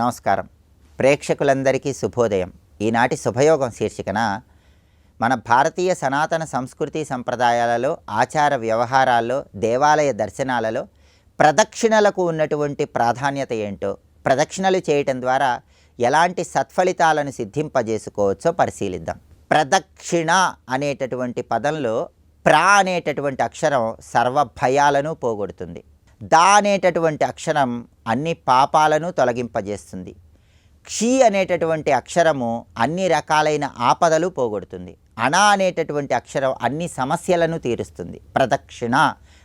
నమస్కారం. ప్రేక్షకులందరికీ శుభోదయం. ఈనాటి శుభయోగం శీర్షికన మన భారతీయ సనాతన సంస్కృతి సంప్రదాయాలలో, ఆచార వ్యవహారాల్లో, దేవాలయ దర్శనాలలో ప్రదక్షిణలకు ఉన్నటువంటి ప్రాధాన్యత ఏంటో, ప్రదక్షిణలు చేయటం ద్వారా ఎలాంటి సత్ఫలితాలను సిద్ధింపజేసుకోవచ్చో పరిశీలిద్దాం. ప్రదక్షిణ అనేటటువంటి పదంలో ప్రా అనేటటువంటి అక్షరం సర్వ భయాలను పోగొడుతుంది. దా అనేటటువంటి అక్షరం అన్ని పాపాలను తొలగింపజేస్తుంది. క్షీ అనేటటువంటి అక్షరము అన్ని రకాలైన ఆపదలు పోగొడుతుంది. అణ అనేటటువంటి అక్షరం అన్ని సమస్యలను తీరుస్తుంది. ప్రదక్షిణ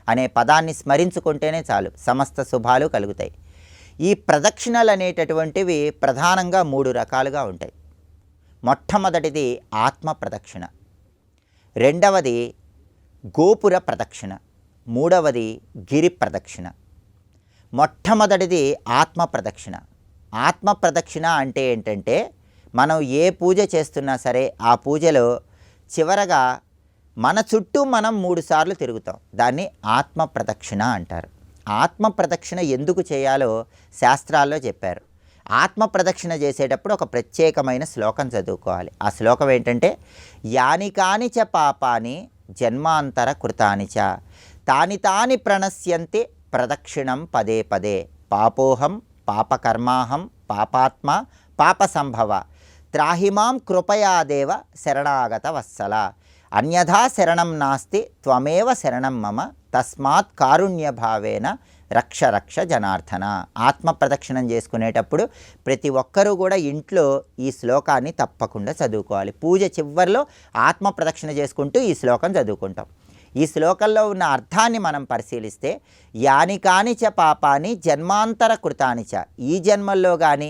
అనే పదాన్ని స్మరించుకుంటేనే చాలు, సమస్త శుభాలు కలుగుతాయి. ఈ ప్రదక్షిణలు అనేటటువంటివి ప్రధానంగా 3 రకాలుగా ఉంటాయి. మొట్టమొదటిది ఆత్మ ప్రదక్షిణ, రెండవది గోపుర ప్రదక్షిణ, మూడవది గిరి ప్రదక్షిణ. మొట్టమొదటిది ఆత్మ ప్రదక్షిణ. ఆత్మ ప్రదక్షిణ అంటే ఏంటంటే, మనం ఏ పూజ చేస్తున్నా సరే ఆ పూజలో చివరగా మన చుట్టూ మనం 3 సార్లు తిరుగుతాం. దాన్ని ఆత్మ ప్రదక్షిణ అంటారు. ఆత్మ ప్రదక్షిణ ఎందుకు చేయాలో శాస్త్రాల్లో చెప్పారు. ఆత్మ ప్రదక్షిణ చేసేటప్పుడు ఒక ప్రత్యేకమైన శ్లోకం చదువుకోవాలి. ఆ శ్లోకం ఏంటంటే, యాని కాని చ పాపాని జన్మాంతర కృతాని చ తాని తాని ప్రణశ్యంతి ప్రదక్షిణం పదే పదే పాపోహం పాపకర్మాహం పాపాత్మ పాప సంభవ త్రాహిమాం కృపయాదేవ శరణాగత వత్సల అన్యథా శరణం నాస్తి త్వమేవ శరణం మమ తస్మాత్ కారుణ్యభావేన రక్ష రక్ష జనార్దన. ఆత్మ ప్రదక్షిణం చేసుకునేటప్పుడు ప్రతి ఒక్కరూ కూడా ఇంట్లో ఈ శ్లోకాన్ని తప్పకుండా చదువుకోవాలి. పూజ చివరిలో ఆత్మ ప్రదక్షిణ చేసుకుంటూ ఈ శ్లోకం చదువుకుంటాం. ఈ శ్లోకంలో ఉన్న అర్థాన్ని మనం పరిశీలిస్తే, యాని కాని చ పాపాని జన్మాంతర కృతాని చ, ఈ జన్మల్లో కానీ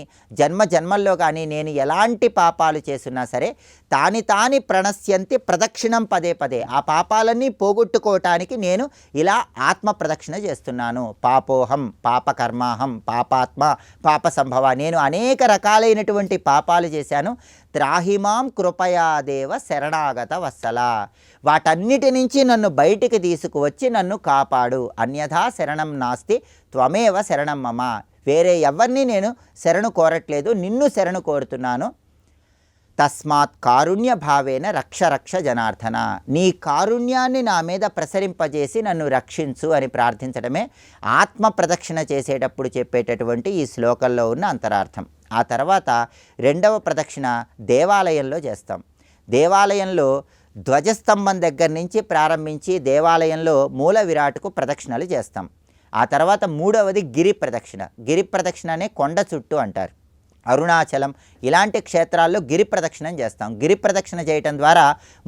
జన్మల్లో కానీ నేను ఎలాంటి పాపాలు చేస్తున్నా సరే తాని తాని ప్రణశ్యంతి ప్రదక్షిణం పదే పదే, ఆ పాపాలన్నీ పోగొట్టుకోవటానికి నేను ఇలా ఆత్మ ప్రదక్షిణ చేస్తున్నాను. పాపోహం పాపకర్మాహం పాపాత్మ పాప సంభవ, నేను అనేక రకాలైనటువంటి పాపాలు చేశాను. త్రాహిమాం కృపయాదేవ శరణాగత వత్సల, వాటన్నిటి నుంచి నన్ను బయటికి తీసుకువచ్చి నన్ను కాపాడు. అన్యథా శరణం నాస్తి త్వమేవ శరణం మమ, వేరే ఎవరిని నేను శరణు కోరట్లేదు, నిన్ను శరణు కోరుతున్నాను. తస్మాత్ కారుణ్య భావేన రక్ష రక్ష జనార్దన, నీ కారుణ్యాన్ని నా మీద ప్రసరింపజేసి నన్ను రక్షించు అని ప్రార్థించడమే ఆత్మ ప్రదక్షిణ చేసేటప్పుడు చెప్పేటటువంటి ఈ శ్లోకంలో ఉన్న అంతరార్థం. ఆ తర్వాత రెండవ ప్రదక్షిణ దేవాలయంలో చేస్తాం. దేవాలయంలో ధ్వజస్తంభం దగ్గర నుంచి ప్రారంభించి దేవాలయంలో మూల విరాట్కు ప్రదక్షిణలు చేస్తాం. ఆ తర్వాత మూడవది గిరి ప్రదక్షిణ. గిరి ప్రదక్షిణ అనే కొండ చుట్టూ అంటారు. అరుణాచలం ఇలాంటి క్షేత్రాల్లో గిరి ప్రదక్షిణం చేస్తాం. గిరి ప్రదక్షిణ చేయటం ద్వారా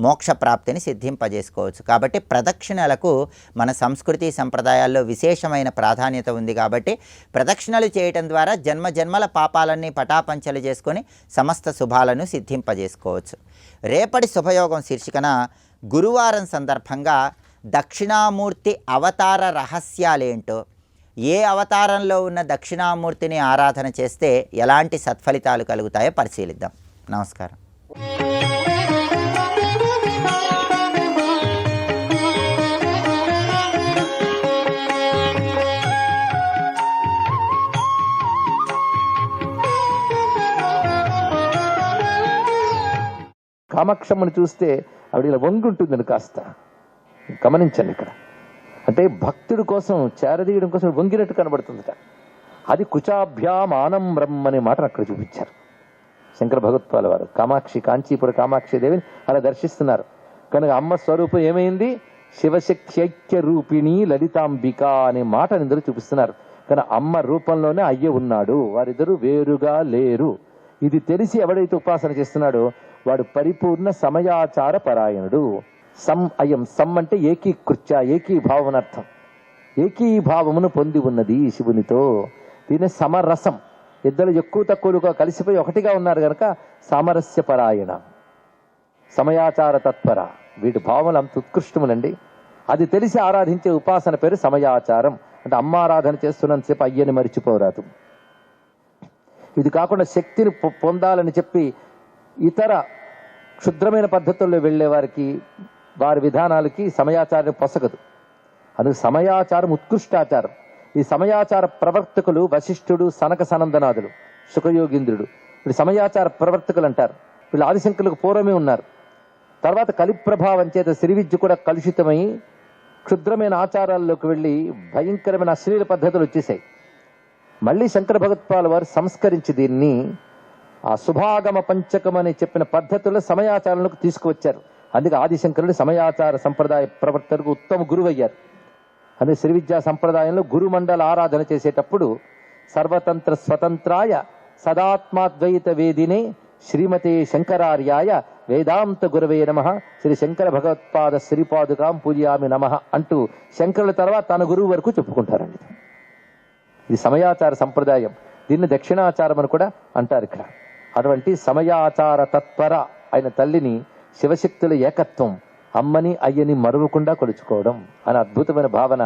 మోక్ష ప్రాప్తిని సిద్ధింపజేసుకోవచ్చు. కాబట్టి ప్రదక్షిణలకు మన సంస్కృతి సంప్రదాయాల్లో విశేషమైన ప్రాధాన్యత ఉంది. కాబట్టి ప్రదక్షిణలు చేయటం ద్వారా జన్మల పాపాలన్నీ పటాపంచలు చేసుకొని సమస్త శుభాలను సిద్ధింపజేసుకోవచ్చు. రేపటి శుభయోగం శీర్షికన గురువారం సందర్భంగా దక్షిణామూర్తి అవతార రహస్యాలేంటో, ఏ అవతారంలో ఉన్న దక్షిణామూర్తిని ఆరాధన చేస్తే ఎలాంటి సత్ఫలితాలు కలుగుతాయో పరిశీలిద్దాం. నమస్కారం. కామాక్షమ్మని చూస్తే ఆవిడ ఇలా వంగుంటుందని కాస్త గమనించండి. ఇక్కడ అంటే భక్తుడి కోసం చేరదీయడం కోసం వంగినట్టు కనబడుతుందట. అది కుచాభ్యాం ఆనంబ్రం అనే మాటను అక్కడ చూపించారు శంకర భగవత్పాల వారు. కామాక్షి, కాంచీపుర కామాక్షి దేవిని అలా దర్శిస్తున్నారు. కనుక అమ్మ స్వరూపం ఏమైంది? శివశక్త్యైక్య రూపిణి లలితాంబిక అనే మాటను ఇందులో చూపిస్తున్నారు. కానీ అమ్మ రూపంలోనే అయ్య ఉన్నాడు, వారిద్దరూ వేరుగా లేరు. ఇది తెలిసి ఎవడైతే ఉపాసన చేస్తున్నాడో వాడు పరిపూర్ణ సమయాచార పరాయణుడు. అయం అంటే ఏకీకృత్య, ఏకీభావం అర్థం. ఏకీభావమును పొంది ఉన్నది శివునితో. దీని సమరసం, ఇద్దరు ఎక్కువ తక్కువలుగా కలిసిపోయి ఒకటిగా ఉన్నారు కనుక సామరస్య పరాయణ, సమయాచార తత్పర. వీటి భావములు అంత ఉత్కృష్టములండి. అది తెలిసి ఆరాధించే ఉపాసన పేరు సమయాచారం. అంటే అమ్మ ఆరాధన చేస్తున్నంతసేపు అయ్యని మరిచిపోరాదు. ఇది కాకుండా శక్తిని పొందాలని చెప్పి ఇతర క్షుద్రమైన పద్ధతుల్లో వెళ్ళే వారికి, వారి విధానాలకి సమయాచారం పొసగదు. అందుకు సమయాచారం ఉత్కృష్టాచారం. ఈ సమయాచార ప్రవర్తకులు వశిష్ఠుడు, సనక సనందనాదులు సుఖయోగీంద్రుడు, వీళ్ళు సమయాచార ప్రవర్తకులు అంటారు. వీళ్ళు ఆదిశంకరులకు పూర్వమే ఉన్నారు. తర్వాత కలి ప్రభావం చేత శ్రీ విద్య కూడా కలుషితమై క్షుద్రమైన ఆచారాల్లోకి వెళ్ళి భయంకరమైన అశ్లీల పద్ధతులు వచ్చేసాయి. మళ్ళీ శంకర భగవత్పాల వారు సంస్కరించి దీన్ని ఆ శుభాగమ పంచకం అని చెప్పిన పద్ధతుల్లో సమయాచారాలకు తీసుకువచ్చారు. అందుకే ఆదిశంకరుడు సమయాచార సంప్రదాయ ప్రవర్తనకు ఉత్తమ గురువు అయ్యారు. అందుకే శ్రీ విద్యా సంప్రదాయంలో గురుమండల ఆరాధన చేసేటప్పుడు సర్వతంత్ర స్వతంత్రాయ సదాత్మాద్వైత వేదినే శ్రీమతే శంకరార్యాయ వేదాంత గురవే నమః శ్రీ శంకర భగవత్పాద శ్రీపాదుకాం పూజయామి నమః అంటూ శంకరుల తర్వాత తన గురువు వరకు చెప్పుకుంటారండి. ఇది సమయాచార సంప్రదాయం. దీన్ని దక్షిణాచారం అని కూడా అంటారు ఇక్కడ. అటువంటి సమయాచార తత్పర అయిన తల్లిని శివశక్తుల ఏకత్వం, అమ్మని అయ్యని మరువకుండా కొలుచుకోవడం అనే అద్భుతమైన భావన.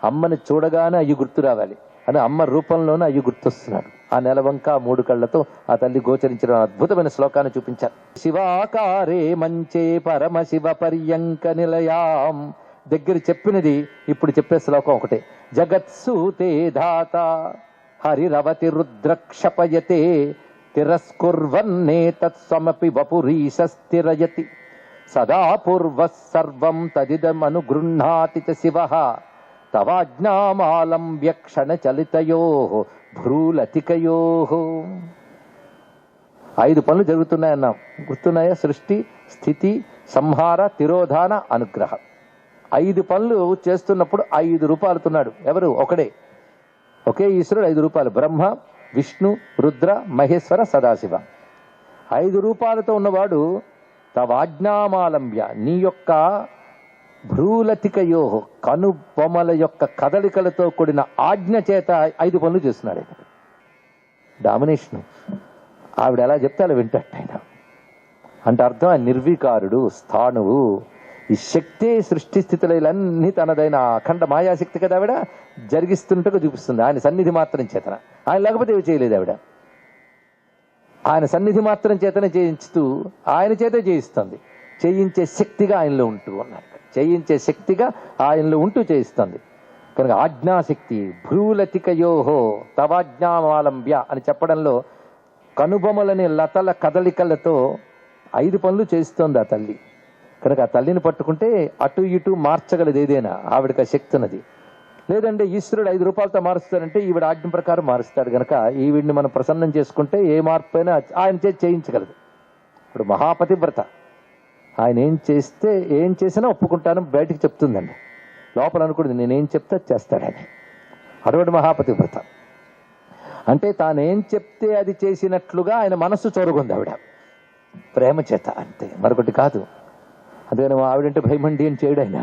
అమ్మని చూడగానే అయ్యి గుర్తు రావాలి అని అమ్మ రూపంలోనే అయ్యి గుర్తొస్తున్నాడు. ఆ నెలవంక 3 కళ్ళతో ఆ తల్లి గోచరించిన అద్భుతమైన శ్లోకాన్ని చూపించారు. శివాకారే మంచే పరమశివ పర్యంక నిలయాం దగ్గర చెప్పినది ఇప్పుడు చెప్పే శ్లోకం ఒకటే. జగత్సూతే ధాత హరిరవతి రుద్రక్షపయతే తిరస్కుర్వన్నే తత్స్వమపి వపురీశస్థిరయతి సదా పూర్వ సర్వం తదిదమనుగృహ్ణాతి చ శివః తవాజ్ఞామాలంబ్య క్షణ చలితయోః భ్రూలతికయోః. 5 పనులు జరుగుతున్నాయన్నాం, గుర్తున్నాయా? సృష్టి, స్థితి, సంహార, తిరోధాన, అనుగ్రహ. 5 పనులు చేస్తున్నప్పుడు 5 రూపాలుతున్నాడు. ఎవరు? ఒకడే, ఒకే ఈశ్వరుడు 5 రూపాలు. బ్రహ్మ, విష్ణు, రుద్ర, మహేశ్వర, సదాశివ. 5 రూపాలతో ఉన్నవాడు తవాజ్ఞామాలంబ్య నీ యొక్క భ్రూలతికయో కనుబొమల యొక్క కదలికలతో కూడిన ఆజ్ఞ చేత 5 పనులు చేస్తున్నాడు. డామినేషన్. ఆవిడ ఎలా చెప్తే అలా వింటాడు ఆయన. అంటే అర్థం ఆయన నిర్వికారుడు, స్థాణువు. ఈ శక్తి సృష్టి స్థితులన్నీ తనదైన అఖండ మాయాశక్తి కదా ఆవిడ జరిగిస్తుంటూ చూపిస్తుంది. ఆయన సన్నిధి మాత్రం చేతన. ఆయన లేకపోతే ఏమి చేయలేదు ఆవిడ. ఆయన సన్నిధి మాత్రం చేతనే చేయించుతూ ఆయన చేతే చేయిస్తుంది. చేయించే శక్తిగా ఆయనలో ఉంటూ ఉన్నారు. చేయించే శక్తిగా ఆయనలో ఉంటూ చేయిస్తుంది కనుక ఆజ్ఞాశక్తి. భ్రూలతికయోహో తవాజ్ఞామాలంబ్య అని చెప్పడంలో కనుబొమలని లతల కదలికలతో 5 పనులు చేయిస్తోంది ఆ తల్లి. కనుక ఆ తల్లిని పట్టుకుంటే అటు ఇటు మార్చగలదు ఏదైనా. ఆవిడకి ఆ శక్తి ఉన్నది. లేదంటే ఈశ్వరుడు 5 రూపాయలతో మారుస్తాడంటే ఈవిడ ఆజ్ఞ ప్రకారం మారుస్తాడు. కనుక ఈవిడిని మనం ప్రసన్నం చేసుకుంటే ఏ మార్పు అయినా ఆయన చేయించగలదు. ఇప్పుడు మహాపతివ్రత. ఆయన ఏం చేసినా ఒప్పుకుంటాను బయటికి చెప్తుందండి. లోపల అనుకుంటుంది నేనేం చెప్తే చేస్తాడని. అటువంటి మహాపతివ్రత. అంటే తానేం చెప్తే అది చేసినట్లుగా ఆయన మనస్సు చొరుగుంది ఆవిడ ప్రేమ చేత, అంతే, మరొకటి కాదు. అందుకని ఆవిడంటే భయమండి అని చేయడు ఆయన.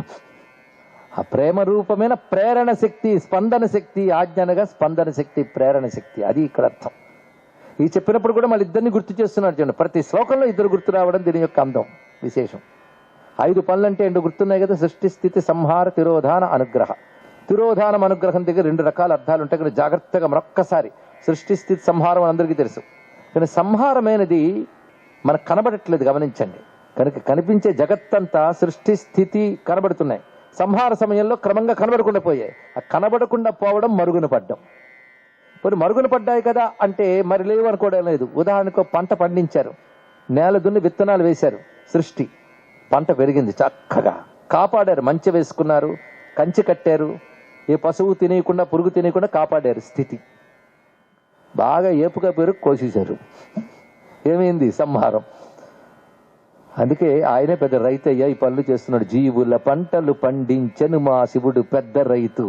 ఆ ప్రేమ రూపమైన ప్రేరణ శక్తి, స్పందన శక్తి. ఆజ్ఞ అనగా స్పందన శక్తి, ప్రేరణ శక్తి. అది ఇక్కడ అర్థం. ఈ చెప్పినప్పుడు కూడా మళ్ళీ ఇద్దరిని గుర్తు చేస్తున్నాడు చూడండి. ప్రతి శ్లోకంలో 2 గుర్తు రావడం దీని యొక్క అందం, విశేషం. 5 పనులు అంటే 2 గుర్తున్నాయి కదా. సృష్టి, స్థితి, సంహార, తిరోధాన, అనుగ్రహ. తిరోధానం, అనుగ్రహం దగ్గర 2 రకాల అర్థాలు ఉంటాయి. ఇక్కడ జాగ్రత్తగా మరొక్కసారి సృష్టి, స్థితి, సంహారం అందరికీ తెలుసు. కానీ సంహారమైనది మనకు కనబడట్లేదు, గమనించండి. కనుక కనిపించే జగత్తంతా సృష్టి, స్థితి కనబడుతున్నాయి. సంహార సమయంలో క్రమంగా కనబడకుండా పోయాయి. ఆ కనబడకుండా పోవడం మరుగున పడ్డం. మరి మరుగున పడ్డాయి కదా అంటే మరి లేవు అనుకోవడం లేదు. ఉదాహరణకు పంట పండించారు, నేల దున్ని విత్తనాలు వేశారు, సృష్టి, పంట పెరిగింది చక్కగా, కాపాడారు, మంచి వేసుకున్నారు, కంచి కట్టారు, ఏ పశువు తినేయకుండా పురుగు తినేయకుండా కాపాడారు, స్థితి. బాగా ఏపుగా పెరుగు కోసేశారు, ఏమైంది? సంహారం. అందుకే ఆయనే పెద్ద రైతు అయ్యా ఈ పనులు చేస్తున్నాడు. జీవుల పంటలు పండించెను మా శివుడు పెద్ద రైతు,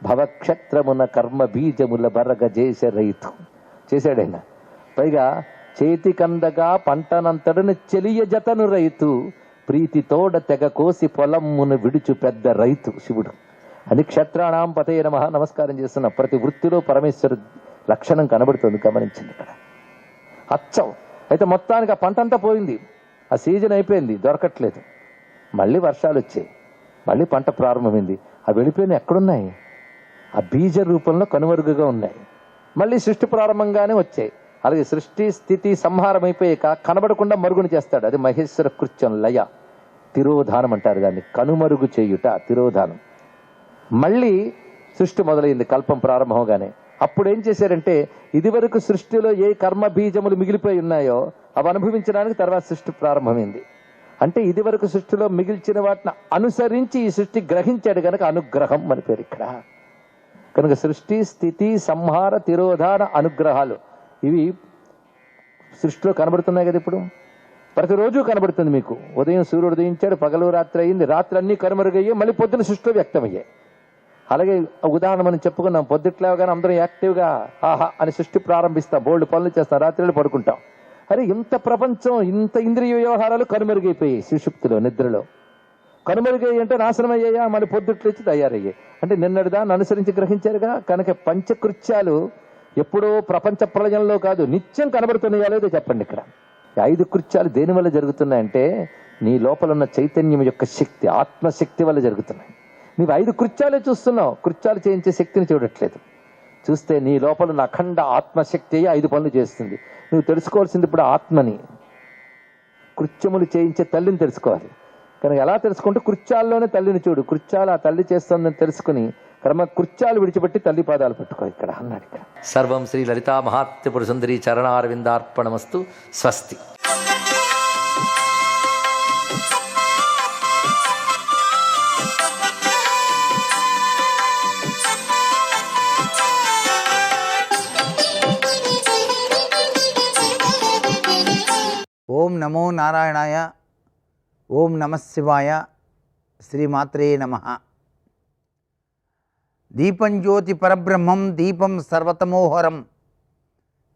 భవక్షత్రమున కర్మ బీజముల బరగ చేసే రైతు. చేశాడైనా. పైగా చేతికందగా పంటనంతడును చెలియ జతను రైతు, ప్రీతి తోడ తెగ కోసి పొలమును విడుచు పెద్ద రైతు శివుడు అని. క్షత్రాణం పతయ నమః నమస్కారం చేస్తున్న ప్రతి వృత్తిలో పరమేశ్వరు లక్షణం కనబడుతుంది, గమనించింది ఇక్కడ అచ్చం. అయితే మొత్తానికి ఆ పంట అంతా పోయింది, ఆ సీజన్ అయిపోయింది, దొరకట్లేదు. మళ్ళీ వర్షాలు వచ్చాయి, మళ్ళీ పంట ప్రారంభమైంది. ఆ వెళ్ళిపోయిన ఎక్కడున్నాయి? ఆ బీజ రూపంలో కనుమరుగుగా ఉన్నాయి. మళ్ళీ సృష్టి ప్రారంభంగానే వచ్చాయి. అలాగే సృష్టి, స్థితి, సంహారం అయిపోయాక కనబడకుండా మరుగున చేస్తాడు. అది మహేశ్వర కృత్యం, లయ, తిరోధానం అంటారు దాన్ని. కనుమరుగు చేయుట తిరోధానం. మళ్ళీ సృష్టి మొదలైంది కల్పం ప్రారంభంగానే. అప్పుడు ఏం చేశారంటే ఇదివరకు సృష్టిలో ఏ కర్మ బీజములు మిగిలిపోయి ఉన్నాయో అవి అనుభవించడానికి తర్వాత సృష్టి ప్రారంభమైంది. అంటే ఇదివరకు సృష్టిలో మిగిల్చిన వాటిని అనుసరించి ఈ సృష్టి గ్రహించాడు కనుక అనుగ్రహం అని పేరు ఇక్కడ. కనుక సృష్టి, స్థితి, సంహార, తిరోధాన అనుగ్రహాలు ఇవి సృష్టిలో కనబడుతున్నాయి కదా. ఇప్పుడు ప్రతిరోజు కనబడుతుంది మీకు. ఉదయం సూర్యుడు ఉదయించాడు, పగలు రాత్రి అయింది, రాత్రి అన్నీ కనుమరుగయ్యాయి, మళ్ళీ పొద్దున సృష్టిలో వ్యక్తమయ్యాయి. అలాగే ఉదాహరణ మనం చెప్పుకున్నాం, పొద్దుట్లేవగానే అందరం యాక్టివ్గా ఆహా అని సృష్టి ప్రారంభిస్తాం, బోల్డ్ పనులు చేస్తాం, రాత్రిలో పడుకుంటాం. అరే ఇంత ప్రపంచం, ఇంత ఇంద్రియ వ్యవహారాలు కనుమరుగైపోయాయి సుషుప్తిలో, నిద్రలో. కనుమరుగయ్యాయి అంటే నాశనం అయ్యాయా, మళ్ళీ పొద్దుట్లేచి తయారయ్యాయి. అంటే నిన్నటిదాన్ని అనుసరించి గ్రహించారుగా. కనుక పంచకృత్యాలు ఎప్పుడో ప్రపంచ ప్రళయంలో కాదు, నిత్యం కనబడుతున్నాయా లేదో చెప్పండి. ఇక్కడ 5 కృత్యాలు దేని వల్ల జరుగుతున్నాయంటే నీ లోపల ఉన్న చైతన్యం యొక్క శక్తి, ఆత్మశక్తి వల్ల జరుగుతున్నాయి. నీవు 5 కృత్యాలే చూస్తున్నావు, కృత్యాలు చేయించే శక్తిని చూడట్లేదు. చూస్తే నీ లోపల ఉన్న అఖండ ఆత్మశక్తి 5 పనులు చేస్తుంది. నువ్వు తెలుసుకోవాల్సింది ఇప్పుడు ఆత్మని, కృత్యములు చేయించే తల్లిని తెలుసుకోవాలి. కనుక ఎలా తెలుసుకుంటే కృత్యాల్లోనే తల్లిని చూడు. కృత్యాలు ఆ తల్లి చేస్తుందని తెలుసుకుని క్రమ కృత్యాలు విడిచిపెట్టి తల్లి పాదాలు పెట్టుకో ఇక్కడ అన్నాడు. ఇక్కడ సర్వం శ్రీ లలితా మహాత్రిపుర సుందరి చరణారవిందార్పణమస్తు. స్వస్తి. ఓం నమో నారాయణాయ. ఓం నమః శివాయ. శ్రీమాత్రే నమః. దీపం జ్యోతి పరబ్రహ్మం దీపం సర్వతమోహరం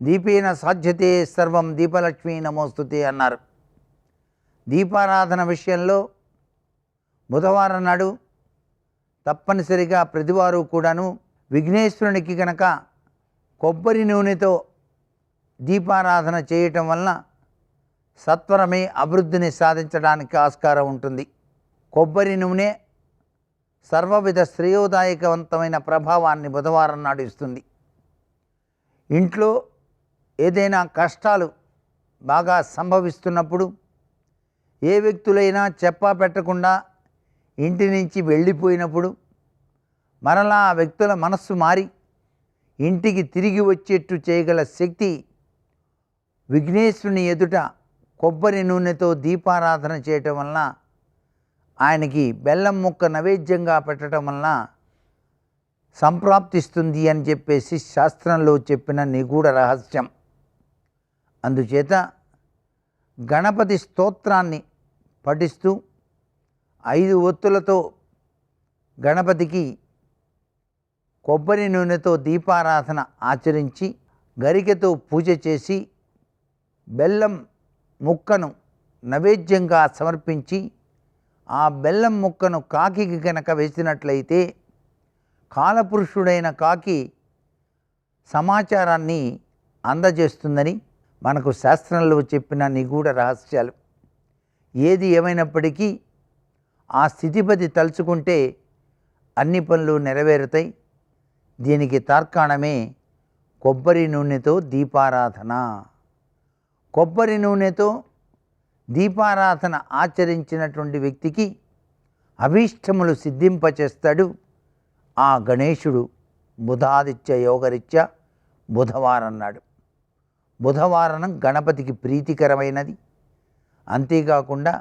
దీపేన సాధ్యతే సర్వం దీపలక్ష్మీ నమోస్తుతే అన్నారు. దీపారాధన విషయంలో బుధవారం నాడు తప్పనిసరిగా ప్రతివారు కూడాను విఘ్నేశ్వరునికి కనుక కొబ్బరి నూనెతో దీపారాధన చేయటం వలన సత్వరమే అభివృద్ధిని సాధించడానికి ఆస్కారం ఉంటుంది. కొబ్బరి నూనె సర్వవిధ శ్రేయోదాయకవంతమైన ప్రభావాన్ని బుధవారం నాడు ఇస్తుంది. ఇంట్లో ఏదైనా కష్టాలు బాగా సంభవిస్తున్నప్పుడు ఏ వ్యక్తులైనా చెప్పా పెట్టకుండా ఇంటి నుంచి వెళ్ళిపోయినప్పుడు మరలా ఆ వ్యక్తుల మనస్సు మారి ఇంటికి తిరిగి వచ్చేట్టు చేయగల శక్తి విఘ్నేశ్వరుని ఎదుట కొబ్బరి నూనెతో దీపారాధన చేయటం వలన, ఆయనకి బెల్లం ముక్క నైవేద్యంగా పెట్టడం వలన సంప్రాప్తిస్తుంది అని చెప్పేసి శాస్త్రంలో చెప్పిన నిగూఢ రహస్యం. అందుచేత గణపతి స్తోత్రాన్ని పఠిస్తూ 5 ఒత్తులతో గణపతికి కొబ్బరి నూనెతో దీపారాధన ఆచరించి గరికెతో పూజ చేసి బెల్లం ముక్కను నైవేద్యంగా సమర్పించి ఆ బెల్లం ముక్కను కాకికి కనుక వేసినట్లయితే కాలపురుషుడైన కాకి సమాచారాన్ని అందజేస్తుందని మనకు శాస్త్రంలో చెప్పిన నిగూఢ రహస్యాలు. ఏది ఏమైనప్పటికీ ఆ స్థితిపతి తలుచుకుంటే అన్ని పనులు నెరవేరుతాయి. దీనికి తార్కాణమే కొబ్బరి నూనెతో దీపారాధన. కొబ్బరి నూనెతో దీపారాధన ఆచరించినటువంటి వ్యక్తికి అభీష్టములు సిద్ధింపచేస్తాడు ఆ గణేశుడు. బుధాదిత్య యోగరీత్యా బుధవారం నాడు. బుధవారం గణపతికి ప్రీతికరమైనది. అంతేకాకుండా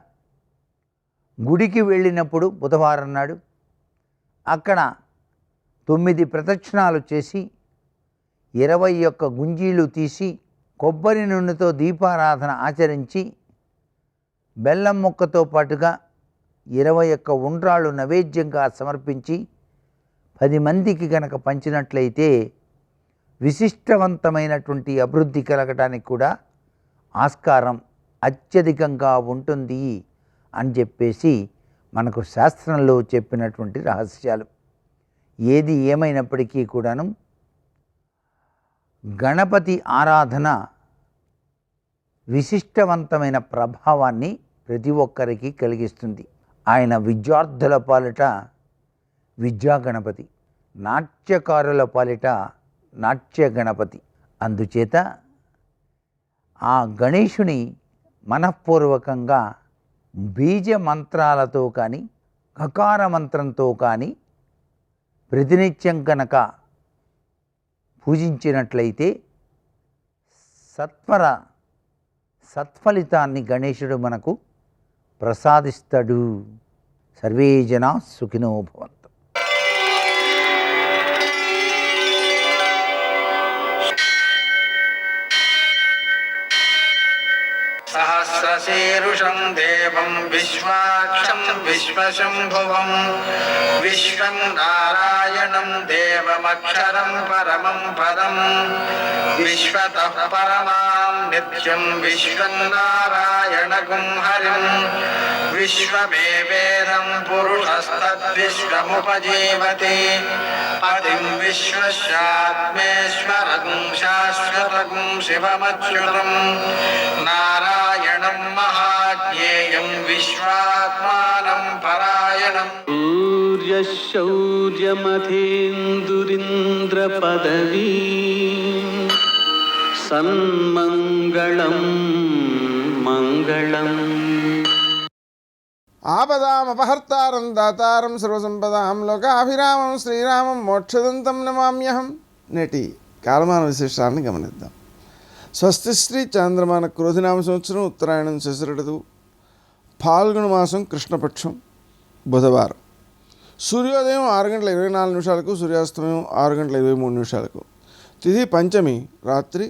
గుడికి వెళ్ళినప్పుడు బుధవారం నాడు అక్కడ 9 ప్రదక్షిణాలు చేసి 21 గుంజీలు తీసి కొబ్బరి నూనెతో దీపారాధన ఆచరించి బెల్లం ముక్కతో పాటుగా 21 ఉండ్రాళ్ళు నైవేద్యంగా సమర్పించి 10 మందికి కనుక పంచినట్లయితే విశిష్టవంతమైనటువంటి అభివృద్ధి కలగటానికి కూడా ఆస్కారం అత్యధికంగా ఉంటుంది అని చెప్పేసి మనకు శాస్త్రంలో చెప్పినటువంటి రహస్యాలు. ఏది ఏమైనప్పటికీ కూడాను గణపతి ఆరాధన విశిష్టవంతమైన ప్రభావాన్ని ప్రతి ఒక్కరికి కలిగిస్తుంది. ఆయన విద్యార్థుల పాలిట విద్యా గణపతి, నాట్యకారుల పాలిట నాట్య గణపతి. అందుచేత ఆ గణేశుని మనఃపూర్వకంగా బీజ మంత్రాలతో కానీ కకార మంత్రంతో కానీ ప్రతినిత్యం కనుక పూజించినట్లయితే సత్ఫలితాన్ని గణేశుడు మనకు ప్రసాదిస్తాడు. సర్వే జనా సుఖినో భవంతు. సహస్రశీరుషం దేవం విశ్వాక్షం విశ్వశంభువం విశ్వం నారాయణం దేవమక్షరం పరమం పదం విశ్వతః పరమాం నిత్యం విశ్వం నారాయణగుం హరిం విశ్వమేవేదం పురుషస్తద్విశ్వముపజీవతి పతిం విశ్వస్యాత్మేశ్వరగుం శాశ్వతగుం శివమచ్యుతం నారాయణం మహాజ్ఞేయం విశ్వాత్మానం పరాయణం. శౌర్యమథేందురింద్ర పదవీ సన్మంగళం మంగళం. ఆపదామపహర్తారం దాతారం సర్వసంపదాం లోకాభిరామం శ్రీరామం మోక్షదంతం నమామ్యహం. నేటి కాలమాన విశేషాలను గమనిద్దాం. స్వస్తి శ్రీ చాంద్రమాన క్రోధినామ సంవత్సరం ఉత్తరాయణం శశిరఋతువు ఫాల్గుణ మాసం కృష్ణపక్షం బుధవారం. సూర్యోదయం 6:24 సూర్యాస్తమయం 6:23 తిథి పంచమి రాత్రి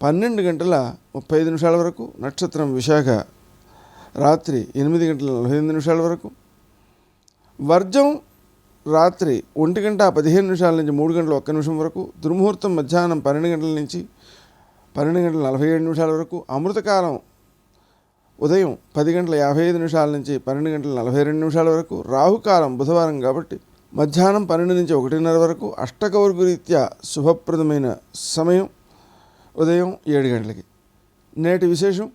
12:35 వరకు. నక్షత్రం విశాఖ రాత్రి 8:48 వరకు. వర్జం రాత్రి 1:15 నుంచి 3:01 వరకు. దుర్ముహూర్తం మధ్యాహ్నం 12 గంటల నుంచి 12:47 వరకు. అమృతకాలం ఉదయం 10:55 నుంచి 12:42 వరకు. రాహుకాలం బుధవారం కాబట్టి మధ్యాహ్నం 12 నుంచి 1:30 వరకు. అష్టకవర్గు రీత్యా శుభప్రదమైన సమయం ఉదయం 7 గంటలకి. నేటి విశేషం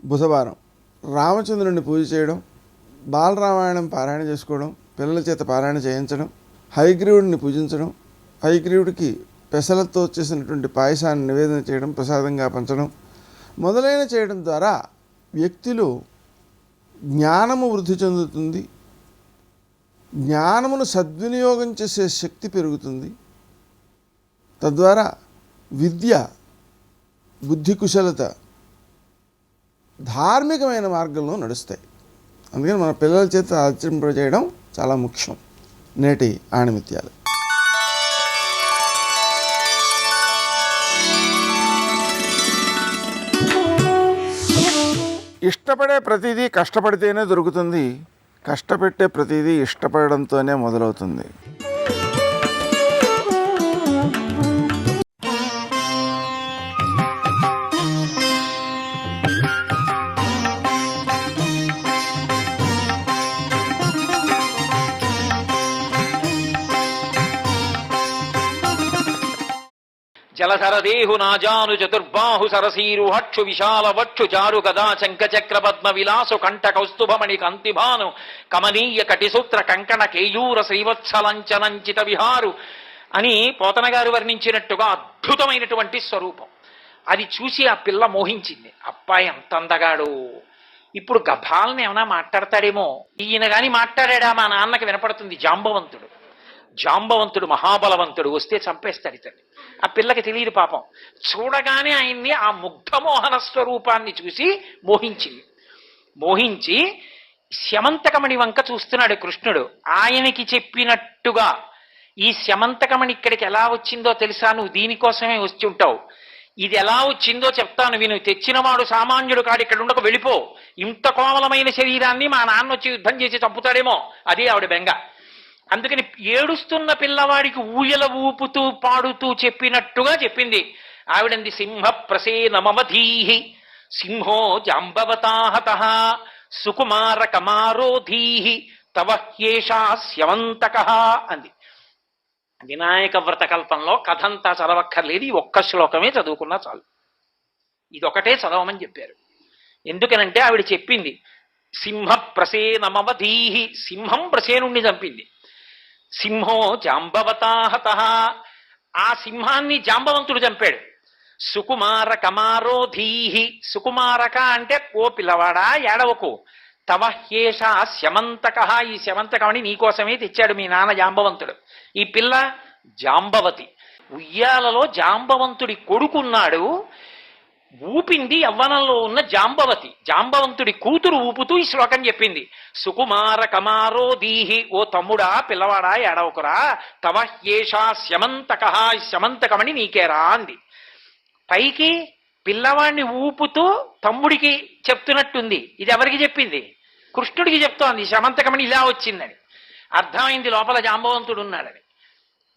బుధవారం రామచంద్రుడిని పూజ చేయడం, బాలరామాయణం పారాయణ చేసుకోవడం, పిల్లల చేత పారాయణ చేయించడం, హయగ్రీవుడిని పూజించడం, హయగ్రీవుడికి పెసలతో చేసినటువంటి పాయసాన్ని నివేదన చేయడం, ప్రసాదంగా పంచడం మొదలైన చేయడం ద్వారా వ్యక్తిలో జ్ఞానము వృద్ధి చెందుతుంది. జ్ఞానమును సద్వినియోగం చేసే శక్తి పెరుగుతుంది. తద్వారా విద్య, బుద్ధి కుశలత ధార్మికమైన మార్గంలో నడుస్తాయి. అందుకని మన పిల్లల చేత ఆచరింపజేయడం చాలా ముఖ్యం. నేటి ఆణిమిత్యాలు. ఇష్టపడే ప్రతిదీ కష్టపడితేనే దొరుకుతుంది. కష్టపెట్టే ప్రతిదీ ఇష్టపడడంతోనే మొదలవుతుంది. జలధరదేహు నాజాను చతుర్బాహు సరసీరు హక్షు విశాల వక్షు చారు గదా శంఖచక్ర పద్మ విలాసు కంఠ కౌస్తుభమణి కాంతిభాను కమనీయ కటిసూత్ర కంకణ కేయూర శ్రీవత్సలంచనంచిత విహారు అని పోతన గారు వర్ణించినట్టుగా అద్భుతమైనటువంటి స్వరూపం. అది చూసి ఆ పిల్ల మోహించింది. అబ్బాయి ఎంత అందగాడు, ఇప్పుడు గభాల్ని ఏమైనా మాట్లాడతాడేమో. ఈయన గాని మాట్లాడా మా నాన్నకి వినపడుతుంది. జాంబవంతుడు మహాబలవంతుడు, వస్తే చంపేస్తాడు ఇతన్ని. ఆ పిల్లకి తెలియదు పాపం. చూడగానే ఆయన్ని ఆ ముగ్ధమోహన స్వరూపాన్ని చూసి మోహించి శమంతకమణి వంక చూస్తున్నాడు కృష్ణుడు. ఆయనకి చెప్పినట్టుగా ఈ శమంతకమణి ఇక్కడికి ఎలా వచ్చిందో తెలుసా, నువ్వు దీనికోసమే వచ్చి ఉంటావు, ఇది ఎలా వచ్చిందో చెప్తాను విను, తెచ్చినవాడు సామాన్యుడు కాడు, ఇక్కడ ఉండక వెళ్ళిపో, ఇంత కోమలమైన శరీరాన్ని మా నాన్న వచ్చి యుద్ధం చేసి చంపుతాడేమో, అదే ఆవిడ బెంగ. అందుకని ఏడుస్తున్న పిల్లవాడికి ఊయల ఊపుతూ పాడుతూ చెప్పినట్టుగా చెప్పింది ఆవిడంది. సింహ ప్రసేనమవధీహి సింహో జాంబవతాహత సుకుమార కమారోధీహి తవ హ్యేషా స్యవంతక అంది. వినాయక వ్రత కల్పంలో కథంతా చదవక్కర్లేదు, ఈ ఒక్క శ్లోకమే చదువుకున్నా చాలు. ఇదొకటే చదవమని చెప్పారు. ఎందుకనంటే ఆవిడ చెప్పింది సింహ ప్రసేనమవధీహి, సింహం ప్రసేనుణ్ణి చంపింది. సింహో జాంబవతాహత, ఆ సింహాన్ని జాంబవంతుడు చంపాడు. సుకుమార కమారోధీహి, సుకుమారక అంటే ఓ పిల్లవాడా ఏడవకు, తవ హ్యేష శమంతక, ఈ శమంతకమని నీకోసమే తెచ్చాడు మీ నాన్న జాంబవంతుడు. ఈ పిల్ల జాంబవతి. ఉయ్యాలలో జాంబవంతుడి కొడుకున్నాడు, ఊపింది యవ్వనంలో ఉన్న జాంబవతి. జాంబవంతుడి కూతురు ఊపుతూ ఈ శ్లోకం చెప్పింది. సుకుమార కమారో దీహి, ఓ తమ్ముడా పిల్లవాడా ఏడవకురా, తవ ఏషా శమంతక, శమంతకమని నీకేరా అంది. పైకి పిల్లవాడిని ఊపుతూ తమ్ముడికి చెప్తున్నట్టుంది. ఇది ఎవరికి చెప్పింది? కృష్ణుడికి చెప్తోంది. శమంతకమని ఇలా వచ్చిందని అర్థమైంది, లోపల జాంబవంతుడు ఉన్నాడని.